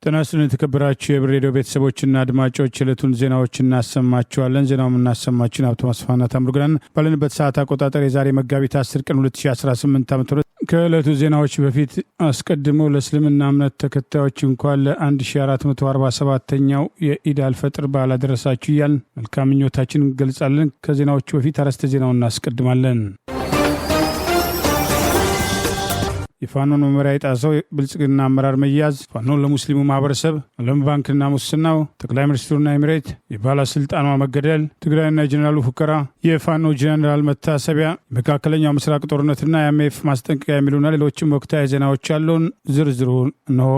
ተናስልን የተከበራችሁ የብሬዲዮ ቤተሰቦችና አድማጮች ዕለቱን ዜናዎች እናሰማችኋለን። ዜናውን እናሰማችን አብቶ መስፋና ታምሩግናን ባለንበት ሰዓት አቆጣጠር የዛሬ መጋቢት 10 ቀን 2018 ዓ.ም ከዕለቱ ዜናዎች በፊት አስቀድሞ ለእስልምና እምነት ተከታዮች እንኳን ለ1447ኛው የኢድ አልፈጥር በዓል አደረሳችሁ እያልን መልካም ምኞታችንን እንገልጻለን። ከዜናዎቹ በፊት አርዕስተ ዜናውን እናስቀድማለን። የፋኖን መመሪያ የጣሰው ብልጽግና አመራር መያዝ፣ ፋኖ ለሙስሊሙ ማህበረሰብ፣ ዓለም ባንክና ሙስናው፣ ጠቅላይ ሚኒስትሩና ኤሚሬት፣ የባለስልጣኗ መገደል፣ ትግራይና የጀነራሉ ፉከራ፣ የፋኖ ጀነራል መታሰቢያ፣ መካከለኛው ምስራቅ ጦርነትና የአይኤምኤፍ ማስጠንቀቂያ የሚሉና ሌሎችም ወቅታዊ ዜናዎች ያለውን ዝርዝሩ ነው።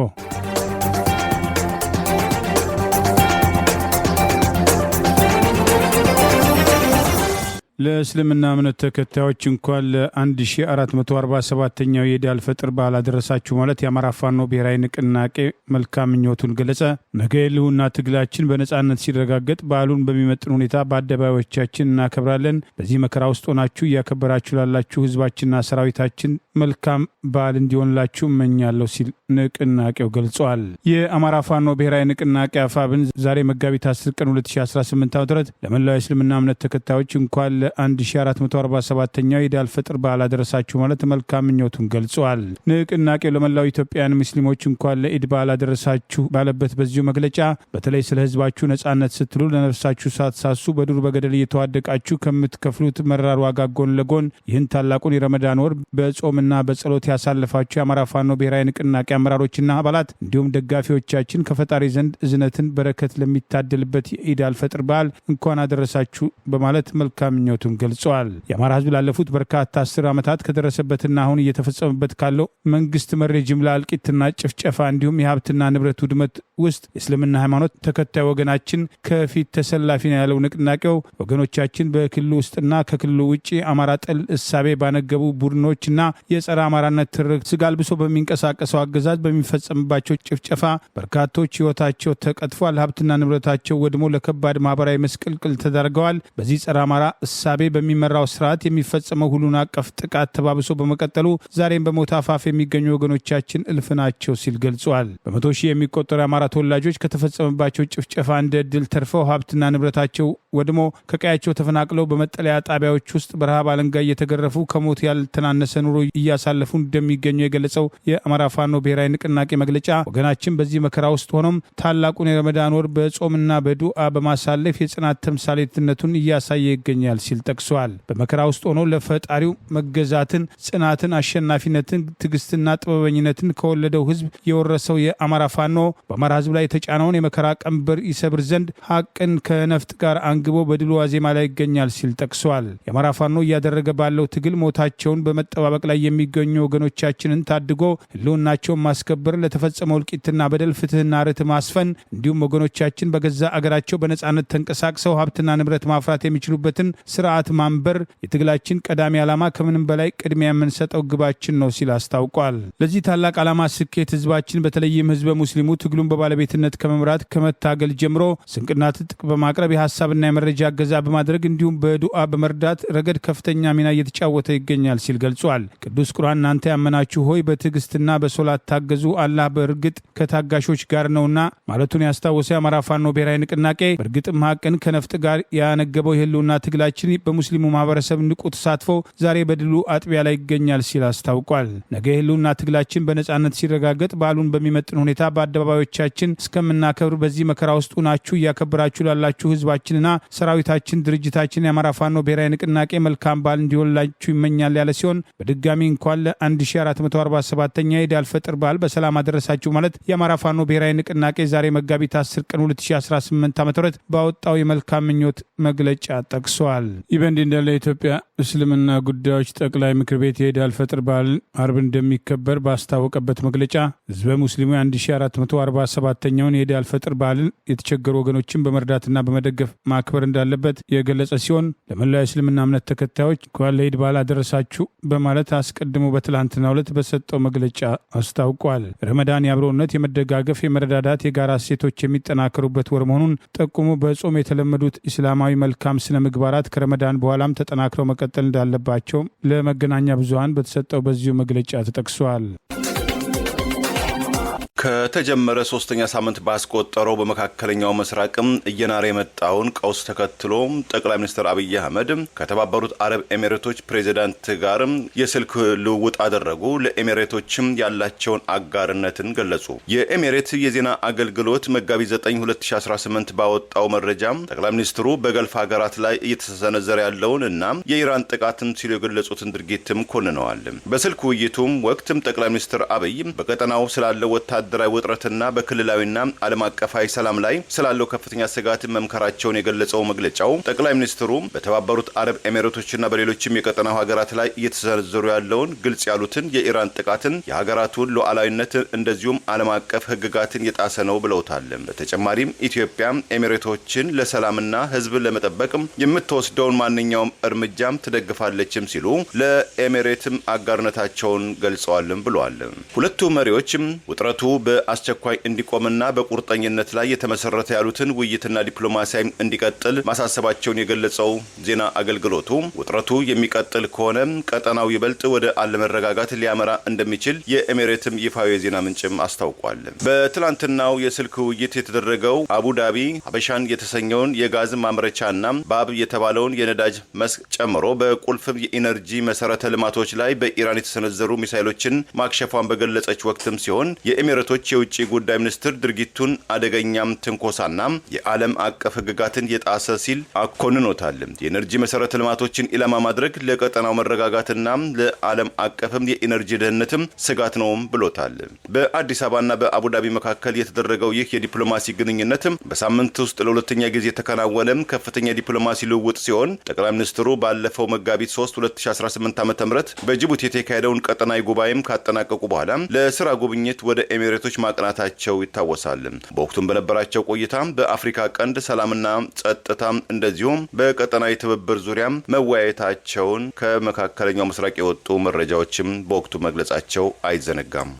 ለእስልምና እምነት ተከታዮች እንኳን ለ1447ኛው የኢድ አልፈጥር በዓል አደረሳችሁ ማለት የአማራ ፋኖ ብሔራዊ ንቅናቄ መልካም ምኞቱን ገለጸ። ነገ የህልውና ትግላችን በነጻነት ሲረጋገጥ በዓሉን በሚመጥን ሁኔታ በአደባባዮቻችን እናከብራለን። በዚህ መከራ ውስጥ ሆናችሁ እያከበራችሁ ላላችሁ ህዝባችንና ሰራዊታችን መልካም በዓል እንዲሆንላችሁ እመኛለሁ ሲል ንቅናቄው ገልጿል። የአማራ ፋኖ ብሔራዊ ንቅናቄ አፋብን ዛሬ መጋቢት 10 ቀን 2018 ዓ.ም ለመላው የእስልምና እምነት ተከታዮች እንኳን ለ1447ኛው የኢድ አልፈጥር በዓል አደረሳችሁ ማለት መልካም ምኞቱን ገልጿል። ንቅናቄው ለመላው ኢትዮጵያውያን ሙስሊሞች እንኳን ለኢድ በዓል አደረሳችሁ ባለበት በዚሁ መግለጫ በተለይ ስለ ህዝባችሁ ነጻነት ስትሉ ለነፍሳችሁ ሳትሳሱ በዱር በገደል እየተዋደቃችሁ ከምትከፍሉት መራር ዋጋ ጎን ለጎን ይህን ታላቁን የረመዳን ወር በጾምና በጸሎት ያሳለፋችሁ የአማራ ፋኖ ብሔራዊ ንቅናቄ አመራሮችና አባላት እንዲሁም ደጋፊዎቻችን ከፈጣሪ ዘንድ እዝነትን በረከት ለሚታደልበት የኢድ አልፈጥር በዓል እንኳን አደረሳችሁ በማለት መልካም ምኞቱን ገልጸዋል። የአማራ ህዝብ ላለፉት በርካታ 10 ዓመታት ከደረሰበትና አሁን እየተፈጸመበት ካለው መንግስት መሪ ጅምላ እልቂትና ጭፍጨፋ እንዲሁም የሀብትና ንብረት ውድመት ውስጥ የእስልምና ሃይማኖት ተከታይ ወገናችን ከፊት ተሰላፊ ነው ያለው ንቅናቄው ወገኖቻችን በክልሉ ውስጥና ከክልሉ ውጭ አማራ ጠል እሳቤ ባነገቡ ቡድኖችና የጸረ አማራነት ትርክት ስጋ አልብሶ በሚንቀሳቀሰው አገዛዝ በሚፈጸምባቸው ጭፍጨፋ በርካቶች ህይወታቸው ተቀጥፏል፣ ሀብትና ንብረታቸው ወድሞ ለከባድ ማህበራዊ መስቀልቅል ተዳርገዋል። በዚህ ጸረ አማራ እሳቤ በሚመራው ስርዓት የሚፈጸመው ሁሉን አቀፍ ጥቃት ተባብሶ በመቀጠሉ ዛሬም በሞት አፋፍ የሚገኙ ወገኖቻችን እልፍ ናቸው ሲል ገልጿል። በመቶ ሺህ የሚቆጠሩ የአማራ ተወላጆች ከተፈጸመባቸው ጭፍጨፋ እንደ ዕድል ተርፈው ሀብትና ንብረታቸው ወድሞ ከቀያቸው ተፈናቅለው በመጠለያ ጣቢያዎች ውስጥ በረሃብ አለንጋ እየተገረፉ ከሞት ያልተናነሰ ኑሮ እያሳለፉ እንደሚገኙ የገለጸው የአማራ ፋኖ ብሔራዊ ንቅናቄ መግለጫ ወገናችን በዚህ መከራ ውስጥ ሆኖም ታላቁን የረመዳን ወር በጾምና በዱዓ በማሳለፍ የጽናት ተምሳሌትነቱን እያሳየ ይገኛል ሲል ጠቅሷል። በመከራ ውስጥ ሆኖ ለፈጣሪው መገዛትን፣ ጽናትን፣ አሸናፊነትን፣ ትዕግስትና ጥበበኝነትን ከወለደው ህዝብ የወረሰው የአማራ ፋኖ በአማራ ህዝብ ላይ የተጫነውን የመከራ ቀንበር ይሰብር ዘንድ ሀቅን ከነፍጥ ጋር አንግቦ በድሉ ዋዜማ ላይ ይገኛል ሲል ጠቅሷል። የአማራ ፋኖ እያደረገ ባለው ትግል ሞታቸውን በመጠባበቅ ላይ የሚገኙ ወገኖቻችንን ታድጎ ህልውናቸውን ማስከበር፣ ለተፈጸመው እልቂትና በደል ፍትህና ርትዕ ማስፈን እንዲሁም ወገኖቻችን በገዛ አገራቸው በነጻነት ተንቀሳቅሰው ሀብትና ንብረት ማፍራት የሚችሉበትን ስርዓት ማንበር የትግላችን ቀዳሚ ዓላማ ከምንም በላይ ቅድሚያ የምንሰጠው ግባችን ነው ሲል አስታውቋል። ለዚህ ታላቅ ዓላማ ስኬት ህዝባችን በተለይም ህዝበ ሙስሊሙ ትግሉን በባለቤትነት ከመምራት ከመታገል ጀምሮ ስንቅና ትጥቅ በማቅረብ የሀሳብና የመረጃ እገዛ በማድረግ እንዲሁም በዱዓ በመርዳት ረገድ ከፍተኛ ሚና እየተጫወተ ይገኛል ሲል ገልጿል። ቅዱስ ቁርአን እናንተ ያመናችሁ ሆይ በትዕግስትና በሶላት ታገዙ፣ አላህ በእርግጥ ከታጋሾች ጋር ነውና ማለቱን ያስታወሰ የአማራ ፋኖ ብሔራዊ ንቅናቄ በእርግጥም ሀቅን ከነፍጥ ጋር ያነገበው የህልውና ትግላችን በሙስሊሙ ማህበረሰብ ንቁ ተሳትፎ ዛሬ በድሉ አጥቢያ ላይ ይገኛል ሲል አስታውቋል። ነገ የህልውና ትግላችን በነጻነት ሲረጋገጥ በዓሉን በሚመጥን ሁኔታ በአደባባዮቻችን እስከምናከብር በዚህ መከራ ውስጥ ናችሁ እያከበራችሁ ላላችሁ ህዝባችንና ሰራዊታችን ድርጅታችን የአማራ ፋኖ ብሔራዊ ንቅናቄ መልካም በዓል እንዲሆንላችሁ ይመኛል ያለ ሲሆን በድጋሚ እንኳን ለ1447ኛ የኢድ አልፈጥር በዓል በሰላም አደረሳችሁ ማለት የአማራ ፋኖ ብሔራዊ ንቅናቄ ዛሬ መጋቢት 10 ቀን 2018 ዓ.ም ባወጣው የመልካም ምኞት መግለጫ ጠቅሷል። ይህ በእንዲህ እንዳለ የኢትዮጵያ እስልምና ጉዳዮች ጠቅላይ ምክር ቤት የኢድ አልፈጥር በዓል አርብ እንደሚከበር ባስታወቀበት መግለጫ ህዝበ ሙስሊሙ 1447ኛውን የኢድ አልፈጥር በዓልን የተቸገሩ ወገኖችን በመርዳትና በመደገፍ ማክበር እንዳለበት የገለጸ ሲሆን ለመላው የእስልምና እምነት ተከታዮች እንኳን ለኢድ በዓል አደረሳችሁ በማለት አስቀድሞ በትላንትናው ዕለት በሰጠው መግለጫ አስታውቋል። ረመዳን የአብሮነት፣ የመደጋገፍ፣ የመረዳዳት የጋራ እሴቶች የሚጠናከሩበት ወር መሆኑን ጠቁሞ በጾም የተለመዱት ኢስላማዊ መልካም ስነ ምግባራት ከረመዳን በኋላም ተጠናክረው መቀጠል እንዳለባቸው ለመገናኛ ብዙሃን በተሰጠው በዚሁ መግለጫ ተጠቅሷል። ከተጀመረ ሶስተኛ ሳምንት ባስቆጠረው በመካከለኛው ምስራቅም እየናረ የመጣውን ቀውስ ተከትሎ ጠቅላይ ሚኒስትር አብይ አህመድ ከተባበሩት አረብ ኤሚሬቶች ፕሬዝዳንት ጋር የስልክ ልውውጥ አደረጉ። ለኤሚሬቶችም ያላቸውን አጋርነትን ገለጹ። የኤሚሬት የዜና አገልግሎት መጋቢት 9 2018 ባወጣው መረጃ ጠቅላይ ሚኒስትሩ በገልፍ ሀገራት ላይ እየተሰነዘረ ያለውን እና የኢራን ጥቃትን ሲሉ የገለጹትን ድርጊትም ኮንነዋል። በስልክ ውይይቱም ወቅትም ጠቅላይ ሚኒስትር አብይ በቀጠናው ስላለው ወታደራዊ ውጥረትና በክልላዊና ዓለም አቀፋዊ ሰላም ላይ ስላለው ከፍተኛ ስጋት መምከራቸውን የገለጸው መግለጫው ጠቅላይ ሚኒስትሩ በተባበሩት አረብ ኤሚሬቶችና በሌሎችም የቀጠናው ሀገራት ላይ እየተሰነዘሩ ያለውን ግልጽ ያሉትን የኢራን ጥቃትን የሀገራቱን ሉዓላዊነት እንደዚሁም ዓለም አቀፍ ሕግጋትን የጣሰ ነው ብለውታል። በተጨማሪም ኢትዮጵያ ኤሚሬቶችን ለሰላምና ሕዝብ ለመጠበቅ የምትወስደውን ማንኛውም እርምጃም ትደግፋለችም ሲሉ ለኤሚሬትም አጋርነታቸውን ገልጸዋልም ብለዋል። ሁለቱ መሪዎችም ውጥረቱ በአስቸኳይ እንዲቆምና በቁርጠኝነት ላይ የተመሰረተ ያሉትን ውይይትና ዲፕሎማሲያዊ እንዲቀጥል ማሳሰባቸውን የገለጸው ዜና አገልግሎቱ ውጥረቱ የሚቀጥል ከሆነ ቀጠናው ይበልጥ ወደ አለመረጋጋት ሊያመራ እንደሚችል የኤሚሬትም ይፋዊ የዜና ምንጭም አስታውቋል። በትላንትናው የስልክ ውይይት የተደረገው አቡዳቢ ሀበሻን የተሰኘውን የጋዝ ማምረቻና ባብ የተባለውን የነዳጅ መስክ ጨምሮ በቁልፍ የኢነርጂ መሰረተ ልማቶች ላይ በኢራን የተሰነዘሩ ሚሳይሎችን ማክሸፏን በገለጸች ወቅትም ሲሆን የኤሚሬቶች የውጭ ጉዳይ ሚኒስትር ድርጊቱን አደገኛም ትንኮሳና የዓለም አቀፍ ሕግጋትን የጣሰ ሲል አኮንኖታል። የኤነርጂ መሰረተ ልማቶችን ኢላማ ማድረግ ለቀጠናው መረጋጋትና ለዓለም አቀፍም የኢነርጂ ደህንነትም ስጋት ነውም ብሎታል። በአዲስ አበባና በአቡዳቢ መካከል የተደረገው ይህ የዲፕሎማሲ ግንኙነት በሳምንት ውስጥ ለሁለተኛ ጊዜ የተከናወነ ከፍተኛ ዲፕሎማሲ ልውውጥ ሲሆን ጠቅላይ ሚኒስትሩ ባለፈው መጋቢት 3 2018 ዓ.ም በጅቡቲ የተካሄደውን ቀጠናዊ ጉባኤም ካጠናቀቁ በኋላ ለስራ ጉብኝት ወደ ኤሚሬቶች ማቅናታቸው ይታወሳል። በወቅቱም በነበራቸው ቆይታ በአፍሪካ ቀንድ ሰላምና ጸጥታ እንደዚሁም በቀጠናዊ ትብብር ዙሪያ መወያየታቸውን ከመካከለኛው ምስራቅ የወጡ መረጃዎችም በወቅቱ መግለጻቸው አይዘነጋም።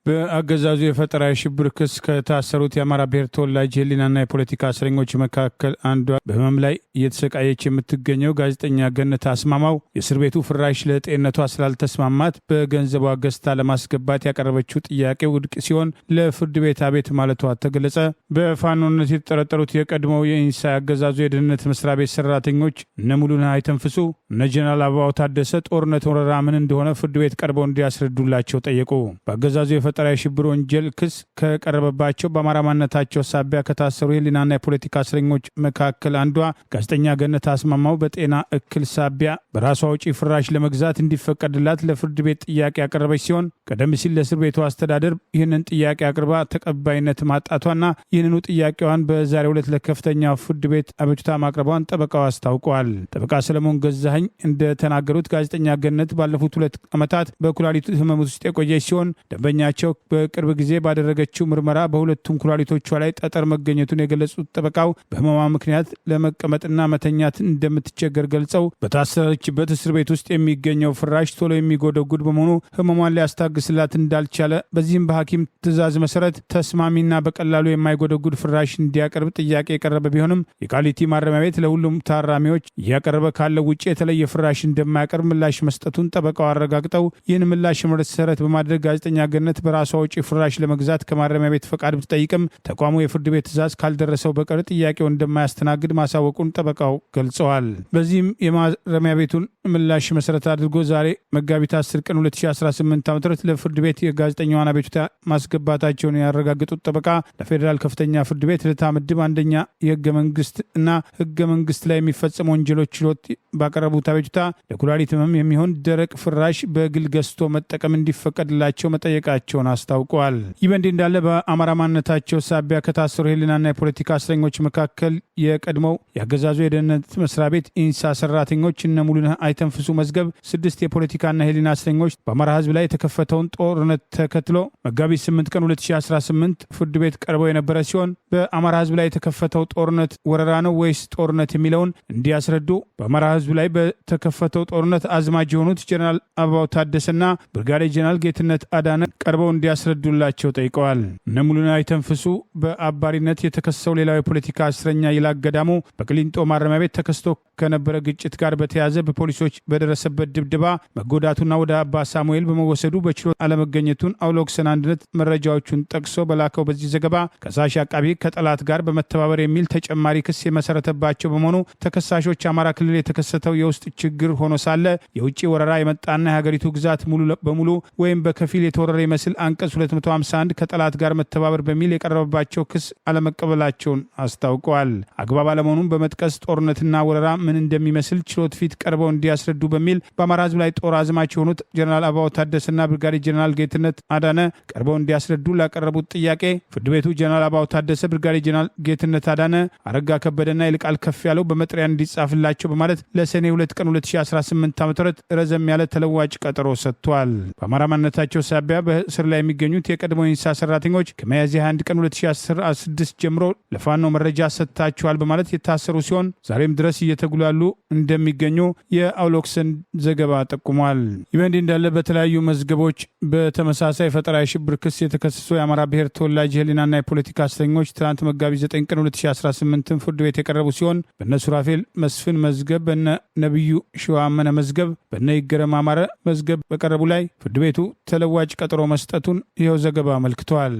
በአገዛዙ የፈጠራ የሽብር ክስ ከታሰሩት የአማራ ብሔር ተወላጅ የህሊናና የፖለቲካ እስረኞች መካከል አንዷ በህመም ላይ እየተሰቃየች የምትገኘው ጋዜጠኛ ገነት አስማማው የእስር ቤቱ ፍራሽ ለጤንነቷ ስላልተስማማት በገንዘቧ ገዝታ ለማስገባት ያቀረበችው ጥያቄ ውድቅ ሲሆን ለፍርድ ቤት አቤት ማለቷ ተገለጸ። በፋኖነት የተጠረጠሩት የቀድሞው የኢንሳ አገዛዙ የደህንነት መስሪያ ቤት ሰራተኞች እነ ሙሉነህ አይተንፍሱ፣ እነ ጀነራል አበባው ታደሰ ጦርነት ወረራ ምን እንደሆነ ፍርድ ቤት ቀርበው እንዲያስረዱላቸው ጠየቁ። በአገዛዙ የፈጠራ የሽብር ወንጀል ክስ ከቀረበባቸው በአማራ ማንነታቸው ሳቢያ ከታሰሩ የህሊናና የፖለቲካ እስረኞች መካከል አንዷ ጋዜጠኛ ገነት አስማማው በጤና እክል ሳቢያ በራሷ ውጪ ፍራሽ ለመግዛት እንዲፈቀድላት ለፍርድ ቤት ጥያቄ ያቀረበች ሲሆን ቀደም ሲል ለእስር ቤቱ አስተዳደር ይህንን ጥያቄ አቅርባ ተቀባይነት ማጣቷና ይህንኑ ጥያቄዋን በዛሬው ዕለት ለከፍተኛ ፍርድ ቤት አቤቱታ ማቅረቧን ጠበቃው አስታውቀዋል። ጠበቃ ሰለሞን ገዛኸኝ እንደተናገሩት ጋዜጠኛ ገነት ባለፉት 2 ዓመታት በኩላሊት ህመም ውስጥ የቆየች ሲሆን ደንበኛቸው በቅርብ ጊዜ ባደረገችው ምርመራ በሁለቱም ኩላሊቶቿ ላይ ጠጠር መገኘቱን የገለጹት ጠበቃው በህመሟ ምክንያት ለመቀመጥና መተኛት እንደምትቸገር ገልጸው በታሰረችበት እስር ቤት ውስጥ የሚገኘው ፍራሽ ቶሎ የሚጎደጉድ በመሆኑ ህመሟን ሊያስታግስላት እንዳልቻለ፣ በዚህም በሐኪም ትዕዛዝ መሰረት ተስማሚና በቀላሉ የማይጎደጉድ ፍራሽ እንዲያቀርብ ጥያቄ የቀረበ ቢሆንም የቃሊቲ ማረሚያ ቤት ለሁሉም ታራሚዎች እያቀረበ ካለው ውጭ የተለየ ፍራሽ እንደማያቀርብ ምላሽ መስጠቱን ጠበቃው አረጋግጠው ይህን ምላሽ መሰረት በማድረግ ጋዜጠኛ ገነት በራሷ ውጪ ፍራሽ ለመግዛት ከማረሚያ ቤት ፈቃድ ብትጠይቅም ተቋሙ የፍርድ ቤት ትዕዛዝ ካልደረሰው በቀር ጥያቄውን እንደማያስተናግድ ማሳወቁን ጠበቃው ገልጸዋል። በዚህም የማረሚያ ቤቱን ምላሽ መሰረት አድርጎ ዛሬ መጋቢት 10 ቀን 2018 ዓ.ም ለፍርድ ቤት የጋዜጠኛዋን አቤቱታ ማስገባታቸውን ያረጋገጡት ጠበቃ ለፌዴራል ከፍተኛ ፍርድ ቤት ልደታ ምድብ አንደኛ የህገ መንግስት እና ህገ መንግስት ላይ የሚፈጸሙ ወንጀሎች ችሎት ባቀረቡት አቤቱታ ለኩላሊት ህመም የሚሆን ደረቅ ፍራሽ በግል ገዝቶ መጠቀም እንዲፈቀድላቸው መጠየቃቸውን አስታውቀዋል። ይህ በእንዲህ እንዳለ በአማራ ማንነታቸው ሳቢያ ከታሰሩ የህሊናና የፖለቲካ እስረኞች መካከል የቀድሞው የአገዛዙ የደህንነት መስሪያ ቤት ኢንሳ ሰራተኞች እነ ሙሉነህ አይተንፍሱ መዝገብ 6 የፖለቲካና የህሊና እስረኞች በአማራ ህዝብ ላይ የተከፈተውን ጦርነት ተከትሎ መጋቢት 8 ቀን 2018 ፍርድ ቤት ቀርበው የነበረ ሲሆን በአማራ ህዝብ ላይ የተከፈተው ጦርነት ወረራ ነው ወይስ ጦርነት የሚለውን እንዲያስረዱ በአማራ ህዝብ ላይ በተከፈተው ጦርነት አዝማጅ የሆኑት ጀነራል አበባው ታደሰና ብርጋዴር ጀነራል ጌትነት አዳነ ቀርበው ቀርበው እንዲያስረዱላቸው ጠይቀዋል። እነ ሙሉነህ ተንፍሱ በአባሪነት የተከሰሰው ሌላው የፖለቲካ እስረኛ ይላቅ ገዳሙ በቅሊንጦ ማረሚያ ቤት ተከስቶ ከነበረ ግጭት ጋር በተያያዘ በፖሊሶች በደረሰበት ድብደባ መጎዳቱና ወደ አባ ሳሙኤል በመወሰዱ በችሎት አለመገኘቱን አውሎክሰን አንድነት መረጃዎቹን ጠቅሶ በላከው በዚህ ዘገባ ከሳሽ አቃቢ ከጠላት ጋር በመተባበር የሚል ተጨማሪ ክስ የመሰረተባቸው በመሆኑ ተከሳሾች አማራ ክልል የተከሰተው የውስጥ ችግር ሆኖ ሳለ የውጭ ወረራ የመጣና የሀገሪቱ ግዛት ሙሉ በሙሉ ወይም በከፊል የተወረረ ይመስል አንቀጽ 251 ከጠላት ጋር መተባበር በሚል የቀረበባቸው ክስ አለመቀበላቸውን አስታውቀዋል። አግባብ አለመሆኑን በመጥቀስ ጦርነትና ወረራ ምን እንደሚመስል ችሎት ፊት ቀርበው እንዲያስረዱ በሚል በአማራ ሕዝብ ላይ ጦር አዝማች የሆኑት ጀነራል አበባው ታደሰና ብርጋዴር ጀነራል ጌትነት አዳነ ቀርበው እንዲያስረዱ ላቀረቡት ጥያቄ ፍርድ ቤቱ ጀነራል አበባው ታደሰ፣ ብርጋዴር ጀነራል ጌትነት አዳነ፣ አረጋ ከበደና ይልቃል ከፍ ያለው በመጥሪያ እንዲጻፍላቸው በማለት ለሰኔ 2 ቀን 2018 ዓ.ም ረዘም ያለ ተለዋጭ ቀጠሮ ሰጥቷል። በአማራ ማንነታቸው ሳቢያ በእስር ላይ የሚገኙት የቀድሞ ኢንሳ ሰራተኞች ከሚያዝያ 21 ቀን 2016 ጀምሮ ለፋኖ መረጃ ሰጥታቸዋል በማለት የታሰሩ ሲሆን ዛሬም ድረስ እየተጉላሉ እንደሚገኙ የአውሎክሰን ዘገባ ጠቁሟል። ይህ በእንዲህ እንዳለ በተለያዩ መዝገቦች በተመሳሳይ ፈጠራ የሽብር ክስ የተከሰሱ የአማራ ብሔር ተወላጅ ህሊናና የፖለቲካ እስረኞች ትናንት መጋቢት 9 ቀን 2018 ፍርድ ቤት የቀረቡ ሲሆን በነ ሱራፌል መስፍን መዝገብ፣ በነ ነቢዩ ሸዋመነ መዝገብ፣ በነ ይገረም አማረ መዝገብ በቀረቡ ላይ ፍርድ ቤቱ ተለዋጭ ቀጠሮ መስጠቱን ይኸው ዘገባ አመልክቷል።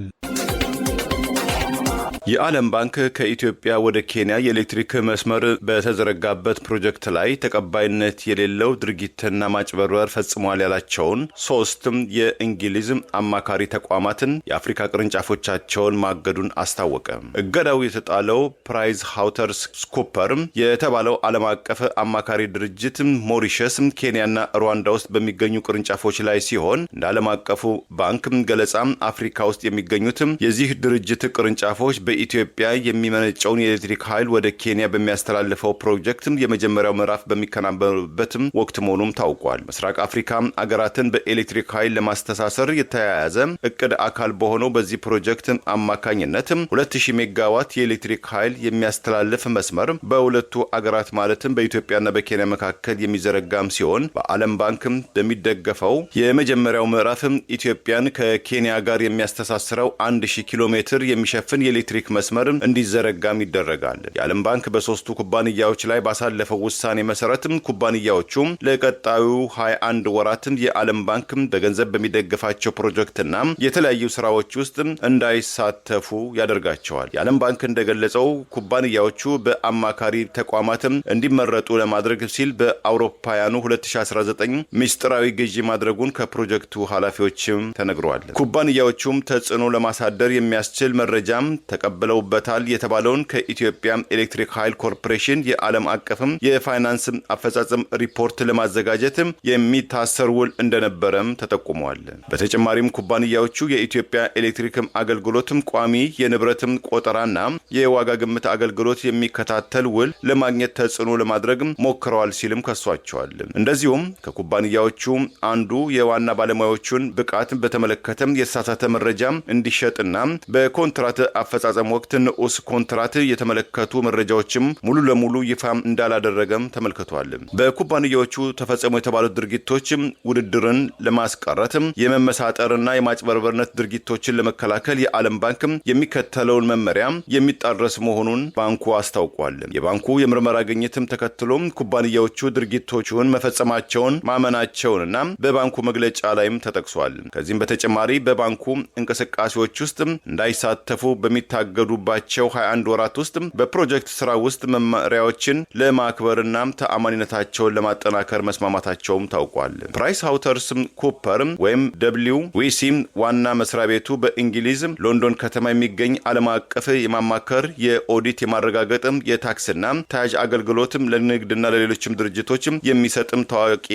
የዓለም ባንክ ከኢትዮጵያ ወደ ኬንያ የኤሌክትሪክ መስመር በተዘረጋበት ፕሮጀክት ላይ ተቀባይነት የሌለው ድርጊትና ማጭበርበር ፈጽሟል ያላቸውን 3 የእንግሊዝ አማካሪ ተቋማትን የአፍሪካ ቅርንጫፎቻቸውን ማገዱን አስታወቀ። እገዳው የተጣለው ፕራይስ ሃውተርስ ኩፐር የተባለው ዓለም አቀፍ አማካሪ ድርጅት ሞሪሸስ፣ ኬንያና ሩዋንዳ ውስጥ በሚገኙ ቅርንጫፎች ላይ ሲሆን እንደ ዓለም አቀፉ ባንክ ገለጻ አፍሪካ ውስጥ የሚገኙት የዚህ ድርጅት ቅርንጫፎች በኢትዮጵያ የሚመነጨውን የኤሌክትሪክ ኃይል ወደ ኬንያ በሚያስተላልፈው ፕሮጀክት የመጀመሪያው ምዕራፍ በሚከናወንበት ወቅት መሆኑም ታውቋል። ምስራቅ አፍሪካ አገራትን በኤሌክትሪክ ኃይል ለማስተሳሰር የተያያዘ እቅድ አካል በሆነው በዚህ ፕሮጀክት አማካኝነት 2000 ሜጋዋት የኤሌክትሪክ ኃይል የሚያስተላልፍ መስመር በሁለቱ አገራት ማለትም በኢትዮጵያና በኬንያ መካከል የሚዘረጋም ሲሆን በዓለም ባንክ በሚደገፈው የመጀመሪያው ምዕራፍ ኢትዮጵያን ከኬንያ ጋር የሚያስተሳስረው 1000 ኪሎ ሜትር የሚሸፍን የኤሌክትሪክ መስመር እንዲዘረጋም ይደረጋል። የዓለም ባንክ በሶስቱ ኩባንያዎች ላይ ባሳለፈው ውሳኔ መሰረት ኩባንያዎቹ ለቀጣዩ 21 ወራት የዓለም ባንክ በገንዘብ በሚደግፋቸው ፕሮጀክትና የተለያዩ ስራዎች ውስጥ እንዳይሳተፉ ያደርጋቸዋል። የዓለም ባንክ እንደገለጸው ኩባንያዎቹ በአማካሪ ተቋማት እንዲመረጡ ለማድረግ ሲል በአውሮፓውያኑ 2019 ምስጢራዊ ግዢ ማድረጉን ከፕሮጀክቱ ኃላፊዎች ተነግሯል። ኩባንያዎቹም ተጽዕኖ ለማሳደር የሚያስችል መረጃም ተቀብለውበታል የተባለውን ከኢትዮጵያ ኤሌክትሪክ ኃይል ኮርፖሬሽን የዓለም አቀፍም የፋይናንስ አፈጻጸም ሪፖርት ለማዘጋጀት የሚታሰር ውል እንደነበረም ተጠቁሟል። በተጨማሪም ኩባንያዎቹ የኢትዮጵያ ኤሌክትሪክ አገልግሎትም ቋሚ የንብረትም ቆጠራና የዋጋ ግምት አገልግሎት የሚከታተል ውል ለማግኘት ተጽዕኖ ለማድረግ ሞክረዋል ሲልም ከሷቸዋል። እንደዚሁም ከኩባንያዎቹ አንዱ የዋና ባለሙያዎቹን ብቃት በተመለከተም የተሳሳተ መረጃ እንዲሸጥና በኮንትራት አፈጻጸም ወቅት ንዑስ ኮንትራት የተመለከቱ መረጃዎችም ሙሉ ለሙሉ ይፋ እንዳላደረገም ተመልክቷል። በኩባንያዎቹ ተፈጸሙ የተባሉት ድርጊቶች ውድድርን ለማስቀረት የመመሳጠርና የማጭበርበርነት ድርጊቶችን ለመከላከል የዓለም ባንክ የሚከተለውን መመሪያ የሚጣረስ መሆኑን ባንኩ አስታውቋል። የባንኩ የምርመራ ግኝትም ተከትሎ ኩባንያዎቹ ድርጊቶቹን መፈጸማቸውን ማመናቸውንና በባንኩ መግለጫ ላይም ተጠቅሷል። ከዚህም በተጨማሪ በባንኩ እንቅስቃሴዎች ውስጥ እንዳይሳተፉ በሚታገዱባቸው 21 ወራት ውስጥ በፕሮጀክት ስራ ውስጥ መመሪያዎችን ለማክበርና ተአማኒነታቸውን ለማጠናከር መስማማታቸውም ታውቋል። ፕራይስ ሃውተርስ ኩፐር ወይም WWC ዋና መስሪያ ቤቱ በእንግሊዝ ሎንዶን ከተማ የሚገኝ ዓለም አቀፍ የማማከር የኦዲት የማረጋገጥ የታክስና ተያዥ አገልግሎትም ለንግድና ለሌሎችም ድርጅቶች የሚሰጥም ታዋቂ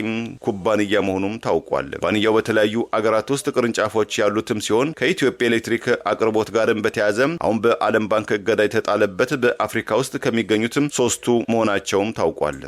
ኩባንያ መሆኑም ታውቋል። ኩባንያው በተለያዩ አገራት ውስጥ ቅርንጫፎች ያሉትም ሲሆን ከኢትዮጵያ ኤሌክትሪክ አቅርቦት ጋርም በተያያዘ አሁን በዓለም ባንክ እገዳ የተጣለበት በአፍሪካ ውስጥ ከሚገኙትም 3ቱ መሆናቸውም ታውቋል።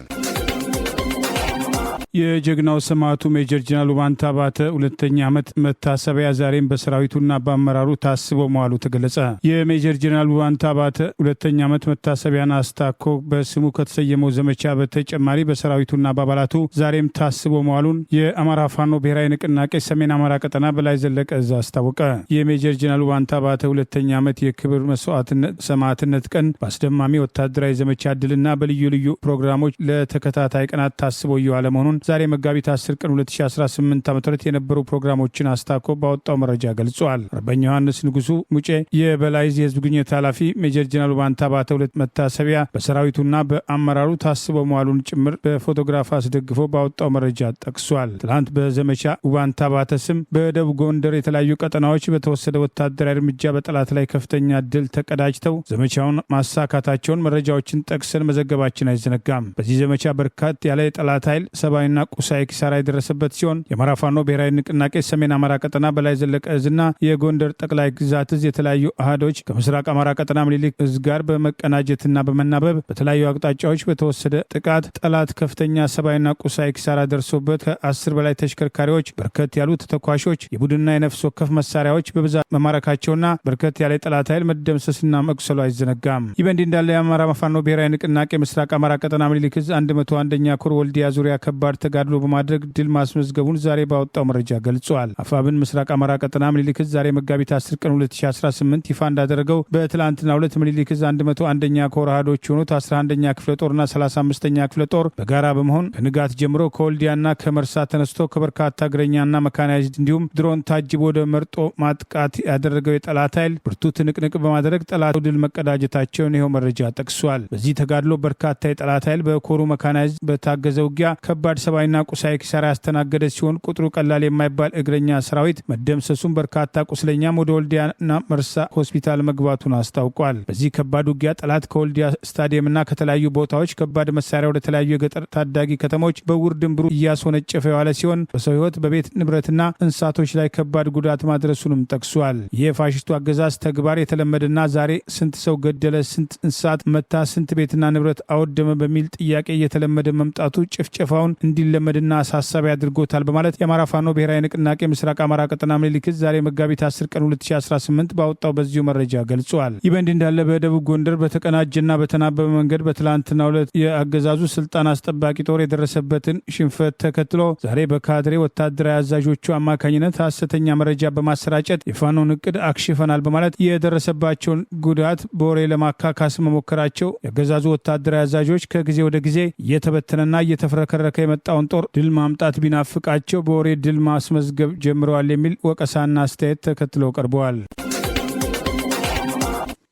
የጀግናው ሰማዕቱ ሜጀር ጀነራል ውባንታ ባተ ሁለተኛ ዓመት መታሰቢያ ዛሬም በሰራዊቱና በአመራሩ ታስቦ መዋሉ ተገለጸ። የሜጀር ጀነራል ውባንታ ባተ ሁለተኛ ዓመት መታሰቢያን አስታኮ በስሙ ከተሰየመው ዘመቻ በተጨማሪ በሰራዊቱና በአባላቱ ዛሬም ታስቦ መዋሉን የአማራ ፋኖ ብሔራዊ ንቅናቄ ሰሜን አማራ ቀጠና በላይ ዘለቀ እዝ አስታወቀ። የሜጀር ጀነራል ውባንታ ባተ ሁለተኛ ዓመት የክብር መስዋዕትነት ሰማዕትነት ቀን በአስደማሚ ወታደራዊ ዘመቻ ድልና በልዩ ልዩ ፕሮግራሞች ለተከታታይ ቀናት ታስቦ እየዋለ መሆኑን ዛሬ መጋቢት 10 ቀን 2018 ዓ.ም የነበሩ ፕሮግራሞችን አስታኮ ባወጣው መረጃ ገልጿል። አርበኛ ዮሐንስ ንጉሱ ሙጬ የበላይ የህዝብ ግንኙነት ኃላፊ ሜጀር ጀነራል ውባንታ ባተ ሁለት መታሰቢያ በሰራዊቱና በአመራሩ ታስቦ መዋሉን ጭምር በፎቶግራፍ አስደግፎ ባወጣው መረጃ ጠቅሷል። ትላንት በዘመቻ ውባንታ ባተ ስም በደቡብ ጎንደር የተለያዩ ቀጠናዎች በተወሰደ ወታደራዊ እርምጃ በጠላት ላይ ከፍተኛ ድል ተቀዳጅተው ዘመቻውን ማሳካታቸውን መረጃዎችን ጠቅሰን መዘገባችን አይዘነጋም። በዚህ ዘመቻ በርካታ ያለ የጠላት ኃይል ሰብአዊና ቁሳዊ ኪሳራ የደረሰበት ሲሆን የአማራ ፋኖ ብሔራዊ ንቅናቄ ሰሜን አማራ ቀጠና በላይ ዘለቀ እዝና የጎንደር ጠቅላይ ግዛት እዝ የተለያዩ አሃዶች ከምስራቅ አማራ ቀጠና ምኒልክ እዝ ጋር በመቀናጀትና በመናበብ በተለያዩ አቅጣጫዎች በተወሰደ ጥቃት ጠላት ከፍተኛ ሰብአዊና ቁሳዊ ኪሳራ ደርሶበት ከ10 በላይ ተሽከርካሪዎች፣ በርከት ያሉ ተተኳሾች፣ የቡድንና የነፍስ ወከፍ መሳሪያዎች በብዛት መማረካቸውና በርከት ያለ የጠላት ኃይል መደምሰስና መቁሰሉ አይዘነጋም። ይህ በእንዲህ እንዳለ የአማራ ፋኖ ብሔራዊ ንቅናቄ ምስራቅ አማራ ቀጠና ምኒልክ እዝ 101ኛ ኮር ወልዲያ ዙሪያ ከባድ ተጋድሎ በማድረግ ድል ማስመዝገቡን ዛሬ ባወጣው መረጃ ገልጿል። አፋብን ምስራቅ አማራ ቀጠና ምኒልክ እዝ ዛሬ መጋቢት 10 ቀን 2018 ይፋ እንዳደረገው በትላንትናው ዕለት ምኒልክ እዝ 101ኛ ኮር አሃዶች የሆኑት 11ኛ ክፍለ ጦርና 35ኛ ክፍለ ጦር በጋራ በመሆን ከንጋት ጀምሮ ከወልዲያና ከመርሳ ተነስቶ ከበርካታ እግረኛና መካናይዝድ እንዲሁም ድሮን ታጅቦ ወደ መርጦ ማጥቃት ያደረገው የጠላት ኃይል ብርቱ ትንቅንቅ በማድረግ ጠላት ድል መቀዳጀታቸውን ይኸው መረጃ ጠቅሷል። በዚህ ተጋድሎ በርካታ የጠላት ኃይል በኮሩ መካናይዝድ በታገዘ ውጊያ ከባድ ሰብአዊና ቁሳዊ ኪሳራ ያስተናገደ ሲሆን ቁጥሩ ቀላል የማይባል እግረኛ ሰራዊት መደምሰሱን፣ በርካታ ቁስለኛም ወደ ወልዲያና መርሳ ሆስፒታል መግባቱን አስታውቋል። በዚህ ከባድ ውጊያ ጠላት ከወልዲያ ስታዲየምና ከተለያዩ ቦታዎች ከባድ መሳሪያ ወደ ተለያዩ የገጠር ታዳጊ ከተሞች በውር ድንብሩ እያስወነጨፈ የዋለ ሲሆን በሰው ህይወት በቤት ንብረትና እንስሳቶች ላይ ከባድ ጉዳት ማድረሱንም ጠቅሷል። ይህ የፋሽስቱ አገዛዝ ተግባር የተለመደና ዛሬ ስንት ሰው ገደለ፣ ስንት እንስሳት መታ፣ ስንት ቤትና ንብረት አወደመ በሚል ጥያቄ እየተለመደ መምጣቱ ጭፍጨፋውን እንዲለመድና አሳሳቢ አድርጎታል በማለት የአማራ ፋኖ ብሔራዊ ንቅናቄ ምስራቅ አማራ ቀጠና ምኒልክ እዝ ዛሬ መጋቢት 10 ቀን 2018 ባወጣው በዚሁ መረጃ ገልጿል። ይህ በእንዲህ እንዳለ በደቡብ ጎንደር በተቀናጀና በተናበበ መንገድ በትላንትናው ዕለት የአገዛዙ ስልጣን አስጠባቂ ጦር የደረሰበትን ሽንፈት ተከትሎ ዛሬ በካድሬ ወታደራዊ አዛዦቹ አማካኝነት ሐሰተኛ መረጃ በማሰራጨት የፋኖን እቅድ አክሽፈናል በማለት የደረሰባቸውን ጉዳት በወሬ ለማካካስ መሞከራቸው የአገዛዙ ወታደራዊ አዛዦች ከጊዜ ወደ ጊዜ እየተበተነና እየተፍረከረከ የመጣውን ጦር ድል ማምጣት ቢናፍቃቸው በወሬ ድል ማስመዝገብ ጀምረዋል የሚል ወቀሳና አስተያየት ተከትለው ቀርበዋል።